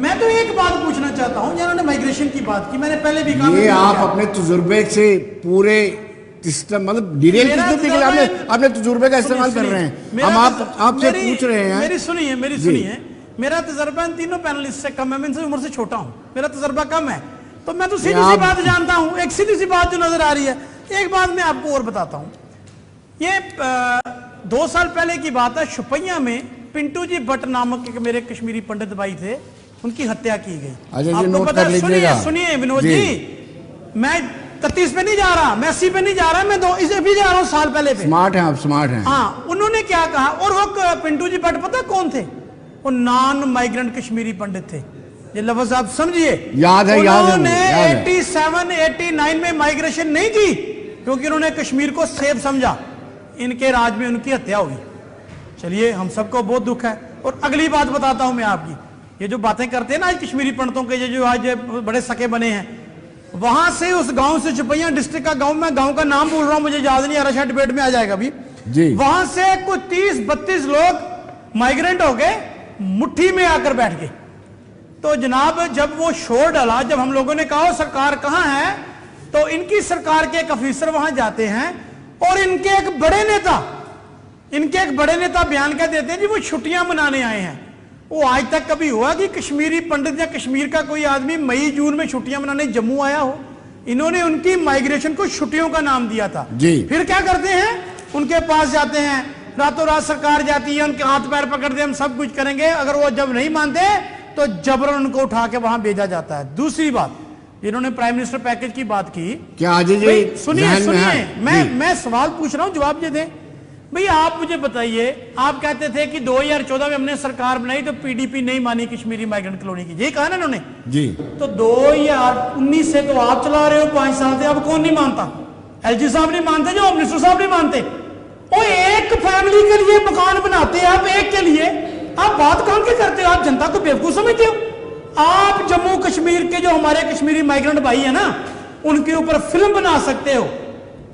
मैं तो एक बात पूछना चाहता हूं, जिन्होंने माइग्रेशन की बात की, मैंने पहले भी कहा, ये आप अपने तजुर्बे से पूरे सिस्टम, मतलब डिटेल अपने तजुर्बे का इस्तेमाल कर रहे हैं। हम आपसे पूछ रहे हैं, मेरी सुनिए, मेरा तजर्बा इन तीनों पैनलिस्ट से कम है, मैं इनसे उम्र से छोटा हूं, मेरा तजर्बा कम है, तो मैं तो सीधी सी बात जानता हूं। एक सीधी सी बात जो नजर आ रही है, एक बात मैं आपको और बताता हूं। ये 2 साल पहले की बात है, शुपैया में पिंटू जी भट्ट नामक एक मेरे कश्मीरी पंडित भाई थे, उनकी हत्या की गई। आपको पता है? सुनिए विनोद जी, मैं 31 पे नहीं जा रहा, मैं 80 पे नहीं जा रहा, मैं इसे भी जा रहा हूं साल पहले पे। स्मार्ट हैं आप, स्मार्ट हैं। हाँ, उन्होंने क्या कहा, और वो पिंटू जी भट्ट पता कौन थे? वो नॉन माइग्रेंट कश्मीरी पंडित थे। ये लफ्ज आप समझिए, याद है, याद है, उन्होंने याद है। 87 89 में माइग्रेशन नहीं की क्योंकि उन्होंने कश्मीर को सेफ समझा। इनके राज में उनकी हत्या हुई। चलिए, हम सबको बहुत दुख है। और अगली बात बताता हूं मैं आपकी, ये जो बातें करते हैं ना आज कश्मीरी पंडितों के, ये जो आज बड़े सके बने हैं, वहां से उस गांव से चुपैया डिस्ट्रिक्ट का गांव, में गांव का नाम बोल रहा हूं, मुझे याद नहीं आ रहा, शायद डिबेट में आ जाएगा अभी जी। वहां से कुछ 30-32 लोग माइग्रेंट हो गए, मुट्ठी में आकर बैठ गए। तो जनाब, जब वो शोर डाला, जब हम लोगों ने कहा सरकार कहां है, तो इनकी सरकार के एक अफीसर वहां जाते हैं और इनके एक बड़े नेता बयान क्या देते हैं जी, वो छुट्टियां मनाने आए हैं। वो आज तक कभी हुआ कि कश्मीरी पंडित या कश्मीर का कोई आदमी मई जून में छुट्टियां मनाने जम्मू आया हो? इन्होंने उनकी माइग्रेशन को छुट्टियों का नाम दिया था जी। फिर क्या करते हैं, उनके पास जाते हैं, रातों रात सरकार जाती है, उनके हाथ पैर पकड़ते, हम सब कुछ करेंगे, अगर वो जब नहीं मानते तो जबरन उनको उठा के वहां भेजा जाता है। दूसरी बात, इन्होंने प्राइम मिनिस्टर पैकेज की बात की, क्या अजय जी सुनिए, मैं सवाल पूछ रहा हूं, जवाब दे दें भैया। आप मुझे बताइए, आप कहते थे कि 2014 में हमने सरकार बनाई तो पीडीपी नहीं मानी कश्मीरी माइग्रेंट कॉलोनी की, यही कहा ना इन्होंने जी। तो 2019 से तो आप चला रहे हो, 5 साल से, अब कौन नहीं मानता? एलजी साहब नहीं मानते, जो मिनिस्टर साहब नहीं मानते। वो एक फैमिली के लिए मकान बनाते हैं आप, एक के लिए, आप बात कहां की करते हो? आप जनता को बेवकूफ समझते हो? आप जम्मू कश्मीर के जो हमारे कश्मीरी माइग्रेंट भाई है ना, उनके ऊपर फिल्म बना सकते हो,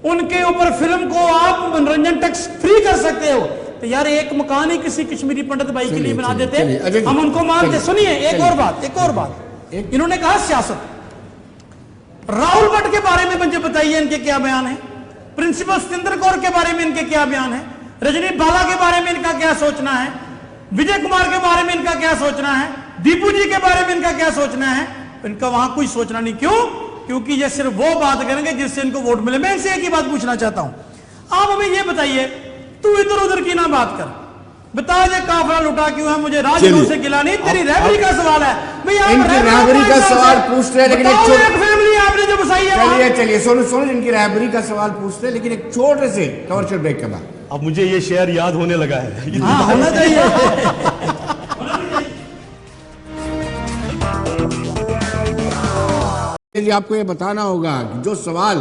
उनके ऊपर फिल्म को आप मनोरंजन टैक्स फ्री कर सकते हो। तो यार, एक मकान ही किसी कश्मीरी पंडित भाई के लिए बना देते, हम उनको मानते। सुनिए, एक और बात, इन्होंने कहा सियासत। राहुल भट्ट के बारे में मुझे बताइए, इनके क्या बयान है? प्रिंसिपल सतेंद्र कौर के बारे में इनके क्या बयान है? रजनी बाला के बारे में इनका क्या सोचना है? विजय कुमार के बारे में इनका क्या सोचना है? दीपू जी के बारे में इनका क्या सोचना है? इनका वहां कोई सोचना नहीं। क्यों? क्योंकि ये सिर्फ वो बात करेंगे जिससे इनको वोट मिले। मैं इनसे एक ही बात पूछना चाहता हूं, आप हमें ये बताइए, तू इधर उधर की ना बात कर, बता ये काफिला लुटा क्यों है? मुझे राजनीति से गिला नहीं, तेरी रहबरी का सवाल है भैया। इनकी रहबरी का सवाल पूछ रहे हैं, लेकिन एक फैमिली आपने जो बसाई है, चलिए सोनू, इनकी रहबरी का सवाल पूछते हैं, लेकिन एक छोटे से कमर्शियल ब्रेक के बाद। अब मुझे ये शेयर याद होने लगा है। हाँ, होना चाहिए। जी, आपको ये बताना होगा कि जो सवाल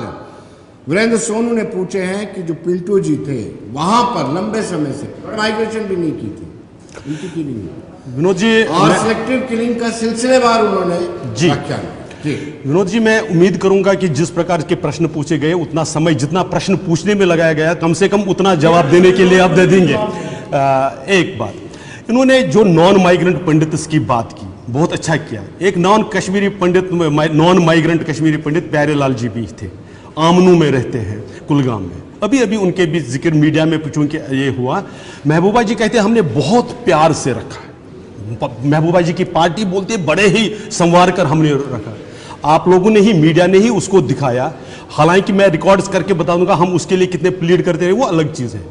वीरेंद्र सोनू ने पूछे हैं कि जो पिंटू जी थे वहां पर लंबे समय से माइग्रेशन भी नहीं की थी, उनकी की नहीं, विनोद जी, और सिलेक्टिव किलिंग का सिलसिलेवार उन्होंने जी व्याख्यान जी। विनोद जी, मैं उम्मीद करूंगा कि जिस प्रकार के प्रश्न पूछे गए, उतना समय जितना प्रश्न पूछने में लगाया गया, कम से कम उतना जवाब देने के लिए आप दे देंगे। एक बात, इन्होंने जो नॉन माइग्रेंट पंडित की बात की, बहुत अच्छा किया। एक नॉन माइग्रेंट कश्मीरी पंडित प्यारेलाल जी भी थे, आमनू में रहते हैं, कुलगाम में। अभी अभी उनके भी जिक्र मीडिया में चूंकि ये हुआ, महबूबा जी कहते हैं हमने बहुत प्यार से रखा। महबूबा जी की पार्टी बोलते बड़े ही संवार कर हमने रखा। आप लोगों ने ही, मीडिया ने ही उसको दिखाया। हालांकि मैं रिकॉर्ड्स करके बता दूंगा हम उसके लिए कितने प्लीड करते रहे, वो अलग चीज है।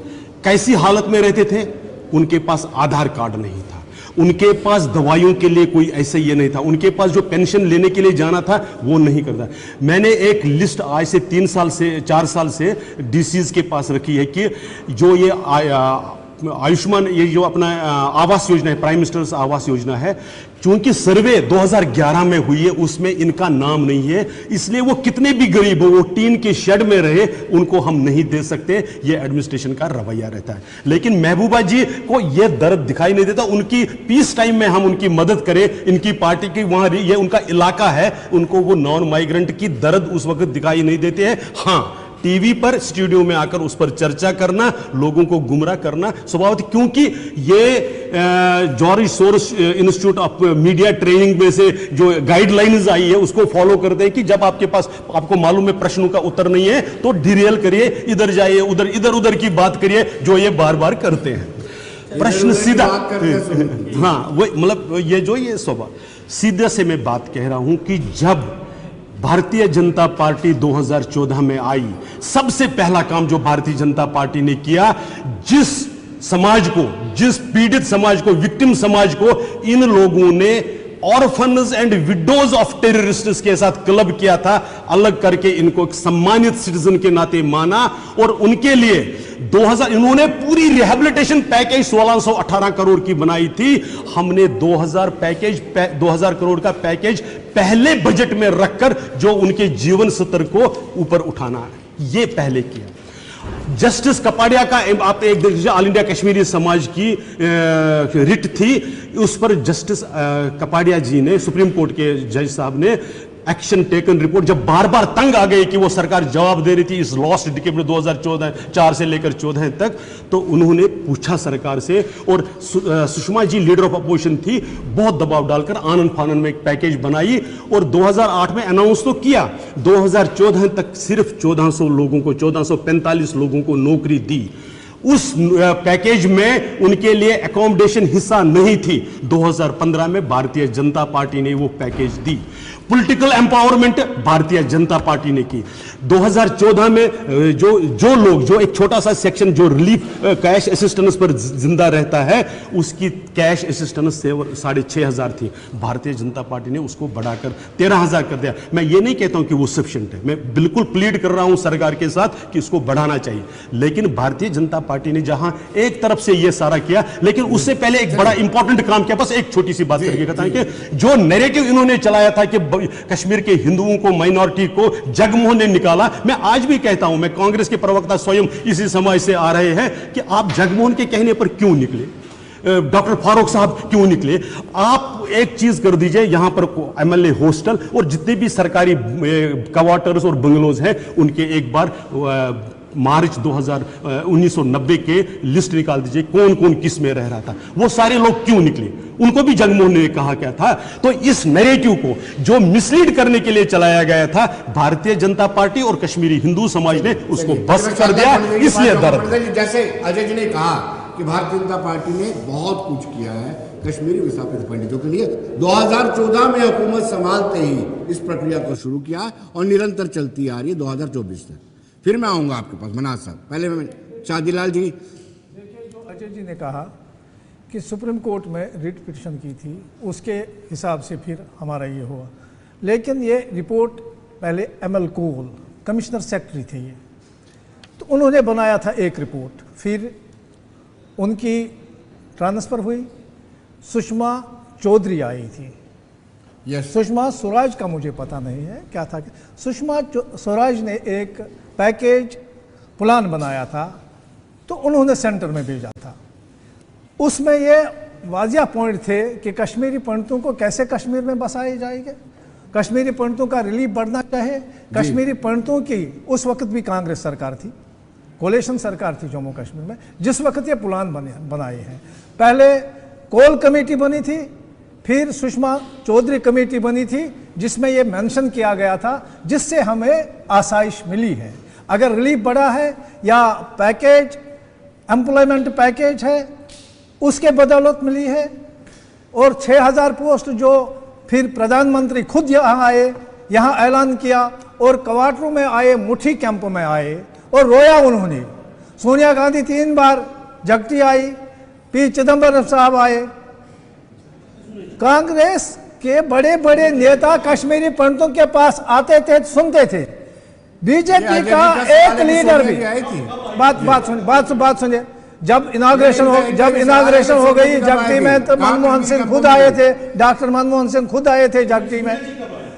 कैसी हालत में रहते थे? उनके पास आधार कार्ड नहीं था, उनके पास दवाइयों के लिए कोई ऐसे ये नहीं था, उनके पास जो पेंशन लेने के लिए जाना था वो नहीं करता। मैंने एक लिस्ट आज से 3 साल से 4 साल से डीसीज के पास रखी है कि जो ये आयुष्मान, ये जो अपना आवास योजना है, प्राइम मिनिस्टर्स आवास योजना है, चूंकि सर्वे 2011 में हुई है, उसमें इनका नाम नहीं है, इसलिए वो कितने भी गरीब हो, वो टीन के शेड में रहे, उनको हम नहीं दे सकते। ये एडमिनिस्ट्रेशन का रवैया रहता है। लेकिन महबूबा जी को ये दर्द दिखाई नहीं देता। उनकी पीस टाइम में हम उनकी मदद करें, इनकी पार्टी की वहां ये उनका इलाका है, उनको वो नॉन माइग्रेंट की दर्द उस वक्त दिखाई नहीं देते हैं। हाँ, टीवी पर, स्टूडियो में आकर उस पर चर्चा करना, लोगों को गुमराह करना स्वभावतः, क्योंकि ये George Soros institute of media training में से जो गाइडलाइंस आई है उसको फॉलो करते हैं कि जब आपके पास, आपको मालूम है प्रश्नों का उत्तर नहीं है तो डिरेल करिए, इधर जाइए, उधर, इधर उधर की बात करिए, जो ये बार बार करते हैं। प्रश्न सीधा, हाँ, वो मतलब ये स्वभाव सीधे से मैं बात कह रहा हूं कि जब भारतीय जनता पार्टी 2014 में आई, सबसे पहला काम जो भारतीय जनता पार्टी ने किया, जिस समाज को, जिस पीड़ित समाज को, विक्टिम समाज को इन लोगों ने orphans and widows of terrorists के साथ क्लब किया था, अलग करके इनको एक सम्मानित सिटीजन के नाते माना और उनके लिए 2000 इन्होंने पूरी रिहेबिलिटेशन पैकेज 1618 करोड़ की बनाई थी। हमने 2000 करोड़ का पैकेज पहले बजट में रखकर जो उनके जीवन स्तर को ऊपर उठाना है, ये पहले किया। जस्टिस कपाड़िया का आप एक देखिए, ऑल इंडिया कश्मीरी समाज की रिट थी, उस पर जस्टिस कपाड़िया जी ने, सुप्रीम कोर्ट के जज साहब ने एक्शन टेकन रिपोर्ट, जब बार बार तंग आ गए कि वो सरकार जवाब दे रही थी इस लॉस्ट डिकेड में 2014 से लेकर 14 तक, तो उन्होंने पूछा सरकार से, और Sushma ji leader of opposition थी, बहुत दबाव डालकर आनन फानन में एक पैकेज बनाई और 2008 में अनाउंस तो किया, 2014 तक सिर्फ 1445 लोगों को नौकरी दी। उस पैकेज में उनके लिए एकोमोडेशन हिस्सा नहीं थी। 2015 में भारतीय जनता पार्टी ने वो पैकेज दी। Political empowerment Bharatiya Janata party ने की। 2014 में जो एक छोटा सा सेक्शन जो रिलीफ कैश असिस्टेंस पर जिंदा रहता है, उसकी कैश असिस्टेंस 6,500 थी, भारतीय जनता पार्टी ने उसको बढ़ाकर 13,000 कर दिया। मैं ये नहीं कहता हूं कि वो सफिशिएंट है, मैं बिल्कुल प्लीड कर रहा हूं सरकार के साथ कि इसको बढ़ाना चाहिए, लेकिन भारतीय जनता पार्टी ने जहां एक तरफ से ये सारा किया, लेकिन उससे पहले एक बड़ा इंपॉर्टेंट काम किया। बस एक छोटी सी बात करके कहता हूं कि जो नैरेटिव इन्होंने चलाया था कि कश्मीर के हिंदुओं को, माइनॉरिटी को जगमोहन ने निकाला, मैं आज भी कहता हूं, मैं कांग्रेस के प्रवक्ता स्वयं इसी समाज से आ रहे हैं कि आप जगमोहन के कहने पर क्यों निकले, डॉक्टर फारूक साहब क्यों निकले। आप एक चीज कर दीजिए, यहां पर एमएलए हॉस्टल और जितने भी सरकारी क्वार्टर्स और बंगलोज हैं उनके एक बार मार्च 1990 के लिस्ट निकाल दीजिए, कौन कौन किस में रह रहा था, वो सारे लोग क्यों निकले, उनको भी जगमोहन ने कहा क्या था। तो इस नैरेटिव को जो मिसलीड करने के लिए चलाया गया था, भारतीय जनता पार्टी और कश्मीरी हिंदू समाज ने उसको बस कर दिया, इसलिए दर्द। जैसे अजय जी ने कहा कि भारतीय जनता पार्टी ने बहुत कुछ किया है कश्मीरी विस्थापित पंडितों के लिए। 2014 में हुकूमत संभालते ही इस प्रक्रिया को शुरू किया और निरंतर चलती आ रही है 2024 तक। फिर मैं आऊंगा आपके पास मनाज साहब, पहले मैं शादीलाल जी। देखिए, जो अजय जी ने कहा कि सुप्रीम कोर्ट में रिट पिटीशन की थी, उसके हिसाब से फिर हमारा ये हुआ, लेकिन ये रिपोर्ट पहले एमएल कोल कमिश्नर सेक्रेटरी थे ये, तो उन्होंने बनाया था एक रिपोर्ट, फिर उनकी ट्रांसफ़र हुई, सुषमा चौधरी आई थी। सुषमा स्वराज का मुझे पता नहीं है क्या था। सुषमा स्वराज ने एक पैकेज प्लान बनाया था, तो उन्होंने सेंटर में भेजा था। उसमें ये वाजिया पॉइंट थे कि कश्मीरी पंडितों को कैसे कश्मीर में बसाए जाएंगे, कश्मीरी पंडितों का रिलीफ बढ़ना चाहे। कश्मीरी पंडितों की उस वक्त भी कांग्रेस सरकार थी, कोलेशन सरकार थी जम्मू कश्मीर में, जिस वक्त ये प्लान बनाए हैं। पहले कोल कमेटी बनी थी, फिर सुषमा चौधरी कमेटी बनी थी, जिसमें यह मेंशन किया गया था, जिससे हमें आसाइश मिली है। अगर रिलीफ बढ़ा है या पैकेज एम्प्लॉयमेंट पैकेज है, उसके बदौलत मिली है। और 6,000 पोस्ट जो फिर प्रधानमंत्री खुद यहाँ आए, यहाँ ऐलान किया और क्वार्टरों में आए, मुट्ठी कैंप में आए और रोया उन्होंने। सोनिया गांधी 3 बार, जगटी आई, पी चिदम्बरम साहब आए। कांग्रेस के बड़े बड़े नेता कश्मीरी पंडितों के पास आते थे, सुनते थे। बीजेपी का एक लीडर भी बात सुनिए। जब इनाग्रेशन हो गई जगती में, तो मनमोहन सिंह खुद आए थे, डॉक्टर मनमोहन सिंह खुद आए थे जगती में।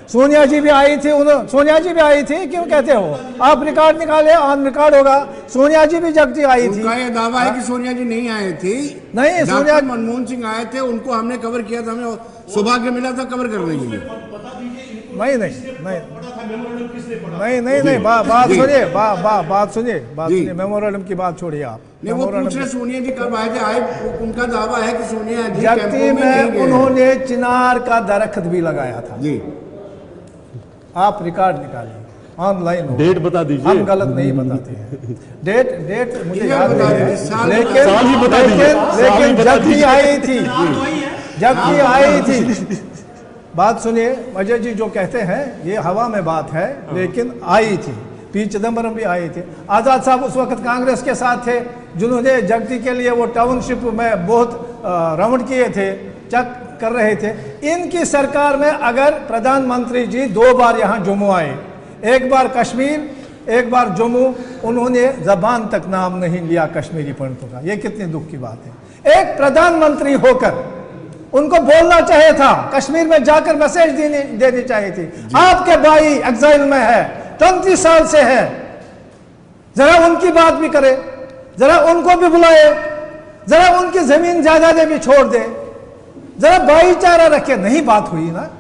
सोनिया जी भी आई थी, सोनिया जी भी आई थी, क्यों कहते हो आप? रिकॉर्ड निकाले, ऑन रिकॉर्ड होगा। सोनिया जी भी जगती आई थी। उनका ये दावा है कि सोनिया जी नहीं आए थे। नहीं, सोनिया मनमोहन सिंह आए थे, उनको हमने कवर किया था, हमें सौभाग्य मिला था कवर करने के लिए। नहीं, बात सुनिए, मेमोरेंडम की बात छोड़िए आप। वो पूछ रहे सोनिया जी कब आए थे। उनका दावा है कि सोनिया जी जगती में उन्होंने चिनार का दरख्त भी लगाया था जी। आप रिकॉर्ड निकालिए, ऑनलाइन डेट बता दीजिए। हम गलत नहीं बताते हैं। डेट मुझे याद नहीं है, लेकिन जगती आई थी। बात सुनिए, अजय जी जो कहते हैं ये हवा में बात है, लेकिन आई थी। पी चिदम्बरम भी आए थे। आज़ाद साहब उस वक्त कांग्रेस के साथ थे, जिन्होंने जगती के लिए वो टाउनशिप में बहुत राउंड किए थे। कर रहे थे। इनकी सरकार में अगर प्रधानमंत्री जी 2 बार यहाँ जम्मू आए, एक बार कश्मीर, एक बार जम्मू, उन्होंने जबान तक नाम नहीं लिया कश्मीरी पंडितों का। ये कितनी दुख की बात है। एक प्रधानमंत्री होकर उनको बोलना चाहिए था, कश्मीर में जाकर मैसेज देनी चाहिए थी। आपके भाई एग्जाइल में है, 29 साल से है, जरा उनकी बात भी करे, जरा उनको भी बुलाए, जरा उनकी जमीन जायदादें भी छोड़ दे, जरा भाईचारा रखे। नहीं बात हुई ना।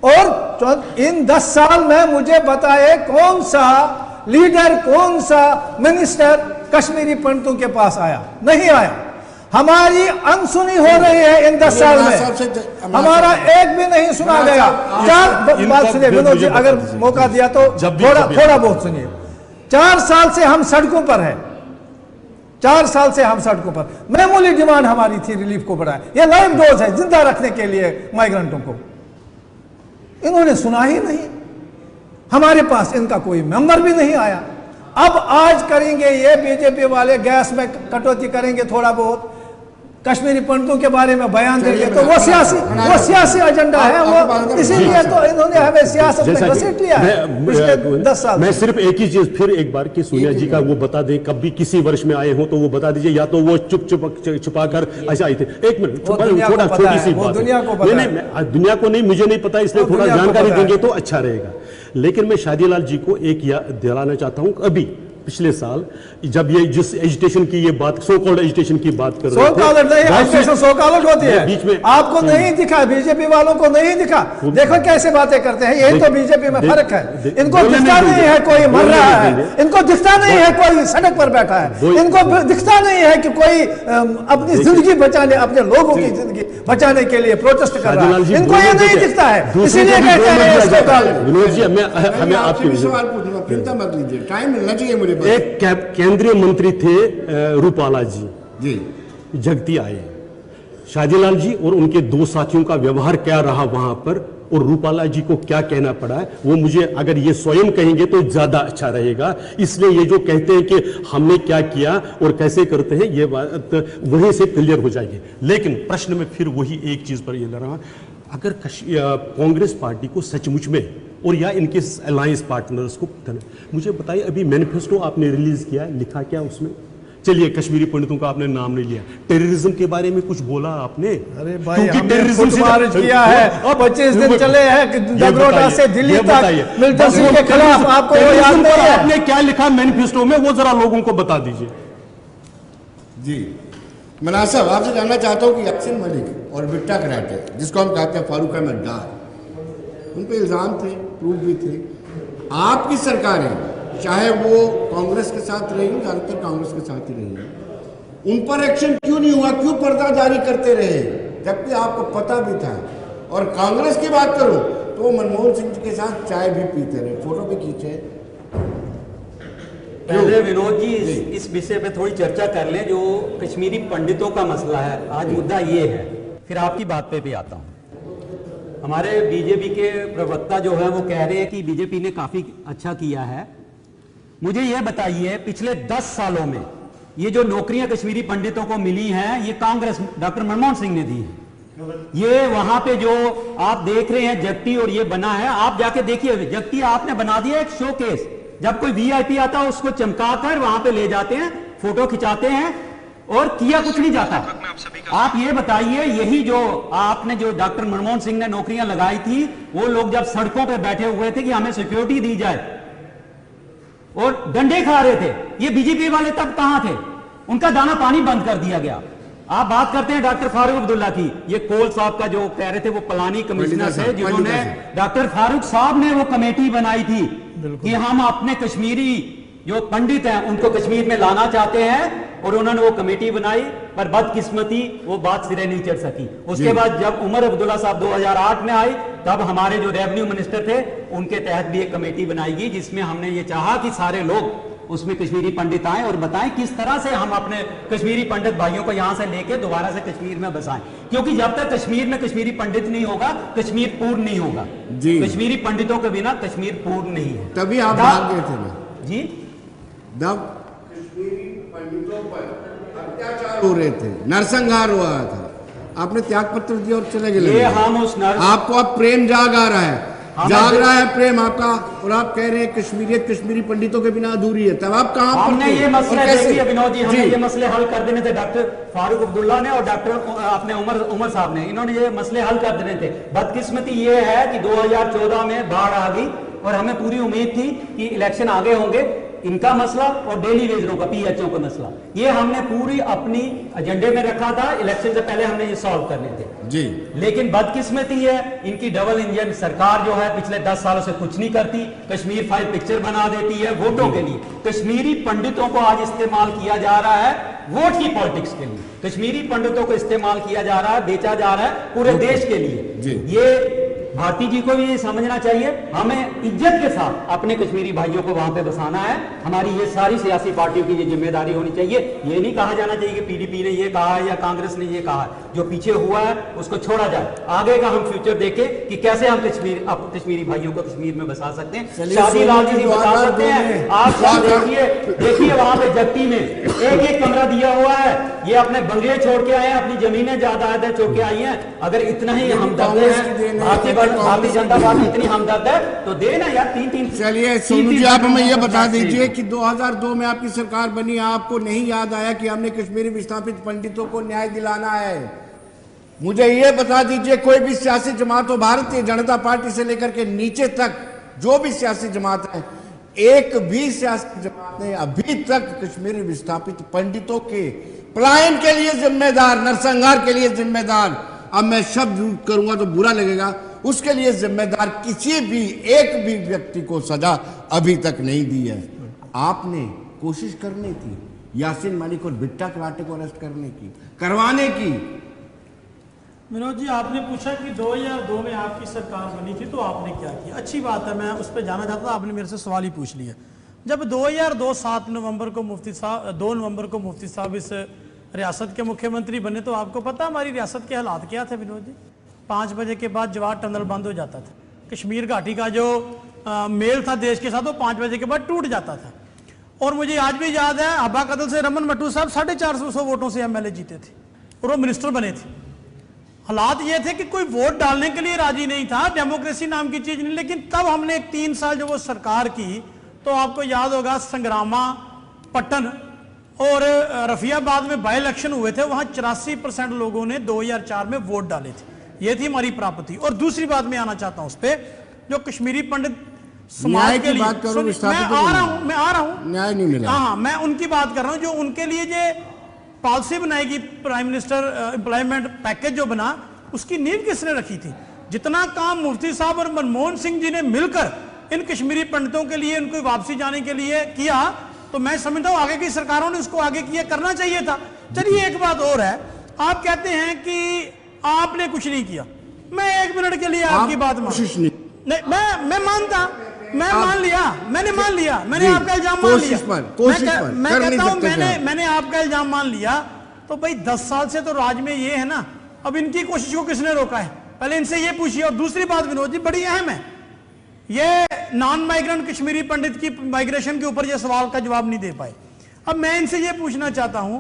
और इन 10 साल में मुझे बताए कौन सा लीडर, कौन सा मिनिस्टर कश्मीरी पंडितों के पास आया? नहीं आया। हमारी अनसुनी हो रही है इन 10 साल में, हमारा एक भी नहीं सुना गया। चार बात सुनिए विनोद जी, अगर मौका दिया तो थोड़ा बहुत सुनिए। 4 साल से हम सड़कों पर हैं, 4 साल से हम सड़कों पर। मामूली डिमांड हमारी थी रिलीफ को बढ़ाए, ये लाइव डोज है जिंदा रखने के लिए माइग्रेंटों को। इन्होंने सुना ही नहीं। हमारे पास इनका कोई मेंबर भी नहीं आया। अब आज करेंगे ये बीजेपी वाले, गैस में कटौती करेंगे थोड़ा बहुत, कश्मीरी पंडितों के बारे में बयान देंगे, तो वो सियासी एजेंडा है वो, इसीलिए तो इन्होंने हमें सियासत में घसीट लिया है पिछले 10 साल। मैं सिर्फ एक ही चीज फिर एक बार कि सोनिया जी का वो बता दें, कब भी किसी वर्ष में आए हो तो वो बता दीजिए, या तो वो छुपा कर ऐसा आए थे। एक मिनट, थोड़ा छोटी सी बात, दुनिया को नहीं, मुझे नहीं पता, इसलिए थोड़ा जानकारी देंगे तो अच्छा रहेगा। लेकिन मैं शादीलाल जी को एक दिलाना चाहता हूं, अभी पिछले साल जब ये जिस एजुटेशन की ये बात, सो कॉल्ड एजुटेशन की बात कर रहे थे, सो कॉल्ड होती है बीच में, आपको नहीं दिखा, बीजेपी वालों को नहीं दिखा। देखो कैसे बातें करते हैं, यही तो बीजेपी में फर्क है। इनको दिखता नहीं है कोई मर रहा है, इनको दिखता नहीं है कोई सड़क पर बैठा है, इनको दिखता नहीं है कि कोई अपनी जिंदगी बचाने, अपने लोगों की जिंदगी बचाने के लिए प्रोटेस्ट कर रहा है, इनको ये नहीं दिखता है, इसीलिए कहते हैं। विनोद जी, हमें आपके सवाल पूछूंगा, चिंता मत लीजिए, टाइम मिलना चाहिए मुझे। एक केंद्रीय मंत्री थे रूपाला जी जगती आए, शादीलाल जी और उनके 2 साथियों का व्यवहार क्या रहा वहां पर, और रूपाला जी को क्या कहना पड़ा है, वो मुझे अगर ये स्वयं कहेंगे तो ज्यादा अच्छा रहेगा। इसलिए ये जो कहते हैं कि हमने क्या किया और कैसे करते हैं, ये बात वहीं से क्लियर हो जाएगी। लेकिन प्रश्न में फिर वही एक चीज पर ये लड़ रहा, अगर कांग्रेस पार्टी को सचमुच में और या इनके अलायंस पार्टनर्स को, मुझे बताइए, अभी मैनिफेस्टो आपने रिलीज किया, लिखा क्या उसमें? चलिए, कश्मीरी पंडितों का आपने नाम नहीं लिया, टेररिज्म के बारे में कुछ बोला आपने? अरे भाई, टेररिज्म किया है, 25 दिन चले हैं नगरोटा से दिल्ली तक मिलिटेंसी के खिलाफ, आपको वो याद नहीं है? आपने क्या लिखा मैनिफेस्टो में, वो जरा लोगों को बता दीजिए। जी मनाज साहब, आपसे जानना चाहता हूँ कि यासीन मलिक और बिट्टा कराटे, जिसको हम कहते हैं फारूक अहमद डार, उन पे इल्ज़ाम थे, प्रूफ भी थे। आपकी सरकारें, चाहे वो कांग्रेस के साथ रही, ज़्यादातर कांग्रेस के साथ ही रही, उन पर एक्शन क्यों नहीं हुआ? क्यों पर्दा जारी करते रहे, जबकि आपको पता भी था? और कांग्रेस की बात करूं तो मनमोहन सिंह के साथ चाय भी पीते रहे, फोटो भी खींचे। पहले विनोद जी इस विषय पे थोड़ी चर्चा कर लें, जो कश्मीरी पंडितों का मसला है, आज मुद्दा ये है, फिर आपकी बात पे भी आता हूँ। हमारे बीजेपी के प्रवक्ता जो है वो कह रहे हैं कि बीजेपी ने काफी अच्छा किया है। मुझे यह बताइए, पिछले 10 सालों में ये जो नौकरियां कश्मीरी पंडितों को मिली हैं, ये कांग्रेस डॉक्टर मनमोहन सिंह ने दी है। ये वहां पे जो आप देख रहे हैं जगती और ये बना है, आप जाके देखिए, जगती आपने बना दिया एक शोकेस। जब कोई वीआईपी आता है उसको चमकाकर वहां पे ले जाते हैं, फोटो खिंचाते हैं, और किया कुछ नहीं जाता। आप ये बताइए, यही जो आपने जो डॉक्टर मनमोहन सिंह ने नौकरियां लगाई थी, वो लोग जब सड़कों पे बैठे हुए थे कि हमें सिक्योरिटी दी जाए और डंडे खा रहे थे, ये बीजेपी वाले तब कहां थे? उनका दाना पानी बंद कर दिया गया। आप बात करते हैं डॉक्टर फारूक अब्दुल्ला की, ये कोल साहब का जो कह रहे थे, वो पलानी कमिश्नर थे, जिन्होंने डॉक्टर फारूक साहब ने वो कमेटी बनाई थी कि हम अपने कश्मीरी जो पंडित हैं उनको कश्मीर में लाना चाहते हैं, और उन्होंने वो कमेटी बनाई, पर बदकिस्मती वो बात सिरे नहीं चढ़ सकी। उसके बाद जब उमर अब्दुल्ला साहब 2008 में आई, तब हमारे जो रेवेन्यू मिनिस्टर थे, उनके तहत भी एक कमेटी बनाई गई, जिसमें हमने ये चाहा कि सारे लोग उसमें कश्मीरी पंडित आए और बताएं किस तरह से हम अपने कश्मीरी पंडित भाइयों को यहां से लेके दोबारा से कश्मीर में बसाएं, क्योंकि जब तक कश्मीर में कश्मीरी पंडित नहीं होगा, कश्मीर पूर्ण नहीं होगा। कश्मीरी पंडितों के बिना कश्मीर पूर्ण नहीं है। तभी आप भाग गए थे ना जी, जब कश्मीरी पंडितों पर अत्याचार हो रहे थे, नरसंहार हुआ था, आपने त्याग पत्र दिया और चले गए। ये हम उस नर्स आपको अब प्रेम जाग आ रहा है, जाग रहा है प्रेम आपका, और आप कह रहे हैं कश्मीरियत कश्मीरी पंडितों के बिना अधूरी है। तब आप कहाँ हमने ये मसले देखिए विनोद जी, हमने जी। ये मसले हल कर देने थे। डॉक्टर फारूक अब्दुल्ला ने और डॉक्टर अपने उमर साहब ने, इन्होंने ये मसले हल कर देने थे। बदकिस्मती ये है कि 2014 में बाढ़ आ गई और हमें पूरी उम्मीद थी कि इलेक्शन आगे होंगे। इनका मसला और डेली वेजरों का, पीएचओ का मसला, ये हमने पूरी अपनी एजेंडे में रखा था। इलेक्शन से पहले हमने ये सॉल्व करने थे जी। लेकिन बदकिस्मती है, इनकी डबल इंजन सरकार जो है पिछले 10 सालों से कुछ नहीं करती। कश्मीर फाइल पिक्चर बना देती है वोटों के लिए। कश्मीरी पंडितों को आज इस्तेमाल किया जा रहा है वोट की पॉलिटिक्स के लिए। कश्मीरी पंडितों को इस्तेमाल किया जा रहा है, बेचा जा रहा है पूरे देश के लिए। ये भारती जी को भी ये समझना चाहिए। हमें इज्जत के साथ अपने कश्मीरी भाइयों को वहां पे बसाना है। हमारी ये सारी सियासी पार्टियों की ये जिम्मेदारी होनी चाहिए। ये नहीं कहा जाना चाहिए कि पीडीपी ने ये कहा है या कांग्रेस ने ये कहा है। जो पीछे हुआ है उसको छोड़ा जाए, आगे का हम फ्यूचर देखें कि कैसे हम कश्मीरी भाइयों को कश्मीर में बसा सकते हैं। शादी लाल जी बता सकते हैं। आप सब देखिए वहां पे जगती में एक कमरा दिया हुआ है। ये अपने बंगले छोड़ के आए हैं, अपनी जमीनें जायदादें छोड़ के आई हैं। अगर इतना ही हमदर्द है, भारतीय जनता पार्टी इतनी हमदर्द है तो दे ना यार। तीन चलिए सोनू जी, आप हमें यह बता दीजिए कि 2002 में आपकी सरकार बनी, आपको नहीं याद आया कि हमने कश्मीरी विस्थापित पंडितों को न्याय दिलाना है? मुझे यह बता दीजिए, कोई भी सियासी जमात हो, भारतीय जनता पार्टी से लेकर के नीचे तक जो भी सियासी जमात है, एक भी सियासी जमात ने अभी तक कश्मीरी विस्थापित पंडितों के पलायन के लिए जिम्मेदार, नरसंहार के लिए जिम्मेदार, अब मैं शब्द यूज करूंगा तो बुरा लगेगा, उसके लिए जिम्मेदार किसी भी एक भी व्यक्ति को सजा अभी तक नहीं दी है। आपने कोशिश करनी थी यासीन मलिक और बिट्टा कराटे को अरेस्ट करने की, करवाने की। विनोद जी, आपने पूछा कि 2002 में आपकी सरकार बनी थी तो आपने क्या किया। अच्छी बात है, मैं उस पर जाना चाहता था, आपने मेरे से सवाल ही पूछ लिया। जब 2002 7 नवंबर को मुफ्ती साहब 2 नवंबर को मुफ्ती साहब इस रियासत के मुख्यमंत्री बने तो आपको पता हमारी रियासत के हालात क्या थे विनोद जी। 5 बजे के बाद जवाहर टनल बंद हो जाता था। कश्मीर घाटी का जो मेल था देश के साथ वो 5 बजे के बाद टूट जाता था। और मुझे आज भी याद है, अब्बा कदल से रमन मट्टू साहब 450 वोटों से एमएलए जीते थे और वो मिनिस्टर बने थे। हालात ये थे कि कोई वोट डालने के लिए राजी नहीं था, डेमोक्रेसी नाम की चीज नहीं। लेकिन तब हमने 3 साल जो वो सरकार की, तो आपको याद होगा संग्रामा, पट्टन और रफियाबाद में बाई इलेक्शन हुए थे, वहां 84% लोगों ने 2004 में वोट डाले थे। ये थी हमारी प्राप्ति। और दूसरी बात मैं आना चाहता हूं उस पर, जो कश्मीरी पंडित समाज के लिए, मैं आ रहा हूं, न्याय नहीं मिला। हाँ, मैं उनकी बात कर रहा हूं जो उनके लिए जो पॉलिसी बनाएगी, प्राइम मिनिस्टर एम्प्लॉयमेंट पैकेज जो बना, उसकी नींव किसने रखी थी? जितना काम मुफ्ती साहब और मनमोहन सिंह जी ने मिलकर इन कश्मीरी पंडितों के लिए, उनको वापसी जाने के लिए किया, तो मैं समझता हूं आगे की सरकारों ने उसको आगे किया करना चाहिए था। चलिए एक बात और है, आप कहते हैं कि आपने कुछ नहीं किया। मैं 1 मिनट के लिए आपकी बात नहीं, मैं मानता, मैं मान लिया, मैंने मान लिया, मैंने आपका इल्जाम मान लिया। मैं कहता हूं मैंने आपका इल्जाम मान लिया। तो भाई 10 साल से तो राज में ये है ना, अब इनकी कोशिश को किसने रोका है? पहले इनसे ये पूछिए। और दूसरी बात विनोद जी बड़ी अहम है, ये नॉन माइग्रेंट कश्मीरी पंडित की माइग्रेशन के ऊपर ये सवाल का जवाब नहीं दे पाए। अब मैं इनसे ये पूछना चाहता हूं,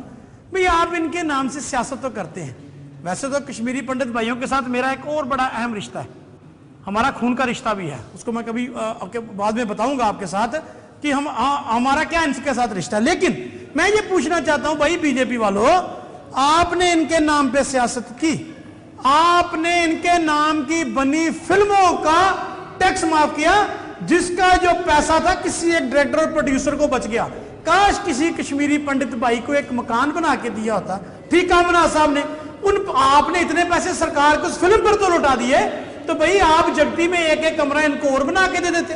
भाई आप इनके नाम से सियासत तो करते हैं, वैसे तो कश्मीरी पंडित भाइयों के साथ मेरा एक और बड़ा अहम रिश्ता है, हमारा खून का रिश्ता भी है, उसको मैं कभी बाद में बताऊंगा आपके साथ कि हमारा क्या इनके साथ रिश्ता है। लेकिन मैं ये पूछना चाहता हूं भाई बीजेपी वालों, आपने इनके नाम पे सियासत की, आपने इनके नाम की बनी फिल्मों का टैक्स माफ किया, जिसका जो पैसा था किसी एक डायरेक्टर और प्रोड्यूसर को बच गया। काश किसी कश्मीरी पंडित भाई को एक मकान बना के दिया होता, ठीक कामना साहब ने, आपने इतने पैसे सरकार को उस फिल्म पर तो लौटा दिए, तो भाई आप जगती में एक कमरा इनको और बना के दे देते।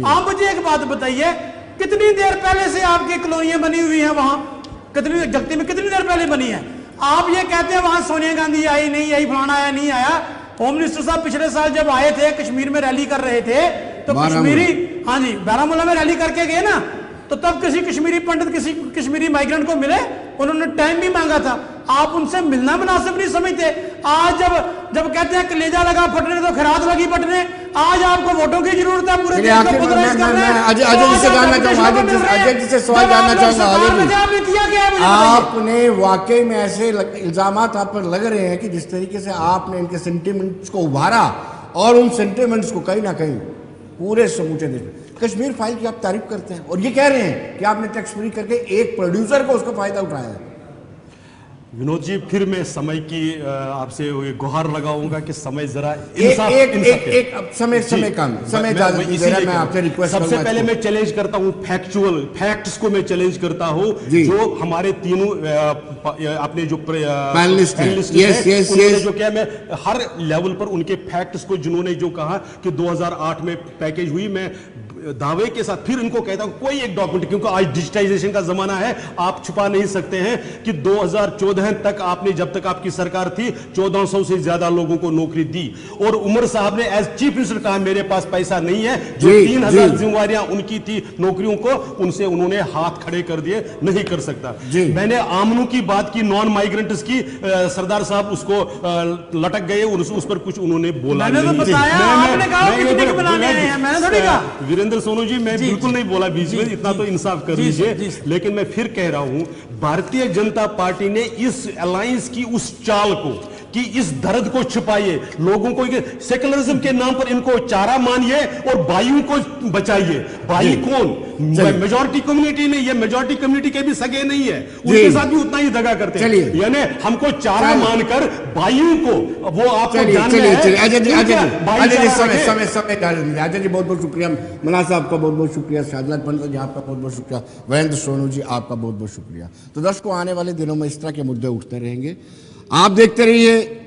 आप मुझे एक बात बताइए, कितनी देर पहले से आपकी कॉलोनियां बनी हुई हैं वहां, कितनी जगती में कितनी देर पहले बनी है? आप ये कहते हैं वहां सोनिया गांधी आई नहीं आई, फलाना आया नहीं आया। होम मिनिस्टर साहब पिछले साल जब आए थे कश्मीर में रैली कर रहे थे, तो कश्मीरी, हाँ जी, बारामूला में रैली करके गए ना, तो तब किसी कश्मीरी पंडित किसी कश्मीरी माइग्रेंट को मिले, उन्होंने टाइम भी मांगा था। आप उनसे मिलना मुनासिब नहीं समझते। आज जब कहते हैं कलेजा लगा फटने तो खरात लगी फटने, आज आपको वोटों की जरूरत है पूरे चलिए, देश आखिर को पोलराइज मैं- कर रहे हैं। मैं अजय जी से जानना चाहूंगा, अजय जी से सवाल जानना चाहूंगा। अजय जी, आपने किया क्या है मुझे बताइए। आपने वाकई में ऐसे इल्जामात आप पर लग रहे हैं कि जिस तरीके से आपने इनके सेंटिमेंट्स को उभारा और उन सेंटिमेंट्स को कहीं ना कहीं पूरे समूचे देश में कश्मीर फाइल की आप तारीफ करते हैं और ये कह रहे हैं कि आपने टैक्स फ्री करके एक प्रोड्यूसर को उसका फायदा उठाया है। विनोद जी, फिर मैं समय की आपसे ये गुहार लगाऊंगा कि समय जरा समय कम समय ज्यादा नहीं दे रहा, मैं आपसे रिक्वेस्ट सबसे करूंगा पहले इसको। मैं चैलेंज करता हूं फैक्चुअल फैक्ट्स को मैं चैलेंज करता हूं जी। जो हमारे तीनों अपने जो पैनलिस्ट हैं। पैनलिस्ट Yes, हैं, yes, उन्होंने yes। जो किया, मैं हर लेवल पर उनके फैक्ट्स को, जिन्होंने जो कहा कि 2008 में पैकेज हुई, मैं दावे के साथ फिर इनको कहता हूं कोई एक डॉक्यूमेंट, क्योंकि आज डिजिटाइजेशन का जमाना है, आप छुपा नहीं सकते हैं कि 2014 तक आपने, जब तक आपकी सरकार थी, 1400 से ज्यादा लोगों को नौकरी दी और उमर साहब ने एज चीफ मिनिस्टर कहा मेरे पास पैसा नहीं है, जो जी, 3000 जी। जिम्मेवारियां उनकी थी नौकरियों को, उनसे उन्होंने हाथ खड़े कर दिए, नहीं कर सकता। जी। मैंने आमनों की बात की, नॉन माइग्रेंट्स की, सरदार साहब उसको लटक गए, उस पर कुछ उन्होंने बोला मैंने तो नहीं। बताया, आपने कहा पिकनिक बनाने आए हैं, मैंने थोड़ी कहा। वीरेंद्र सोनू जी, मैं बिल्कुल नहीं बोला बीच में, इतना तो इंसाफ कर लीजिए। लेकिन मैं फिर कह रहा हूं, भारतीय जनता पार्टी ने इस अलायंस की उस चाल को, कि इस दर्द को छुपाइए, लोगों को सेकुलरिज्म के नाम पर इनको चारा मानिए और बाइयों को बचाइए। बाई कौन? मेजॉरिटी कम्युनिटी नहीं, ये मेजॉरिटी कम्युनिटी के भी सगे नहीं है, उनके साथ भी उतना ही दगा करते हैं। चलिए, यानी हमको चारा मानकर बाइयों को, वो आपको चलिए जानना चलिए है। चलिए अजय जी, अजय जी, बाई अजय जी, चारा समय रखे। समय समय अजय जी बहुत बहुत शुक्रिया, मना साहब का बहुत बहुत शुक्रिया, शाहजलाल पंडित जी आपका बहुत बहुत शुक्रिया, वीरेंद्र सोनू जी आपका बहुत बहुत शुक्रिया। तो दर्शकों, आने वाले दिनों में इस तरह के मुद्दे उठते रहेंगे, आप देखते रहिए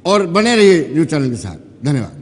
और बने रहिए न्यूज़ चैनल के साथ। धन्यवाद।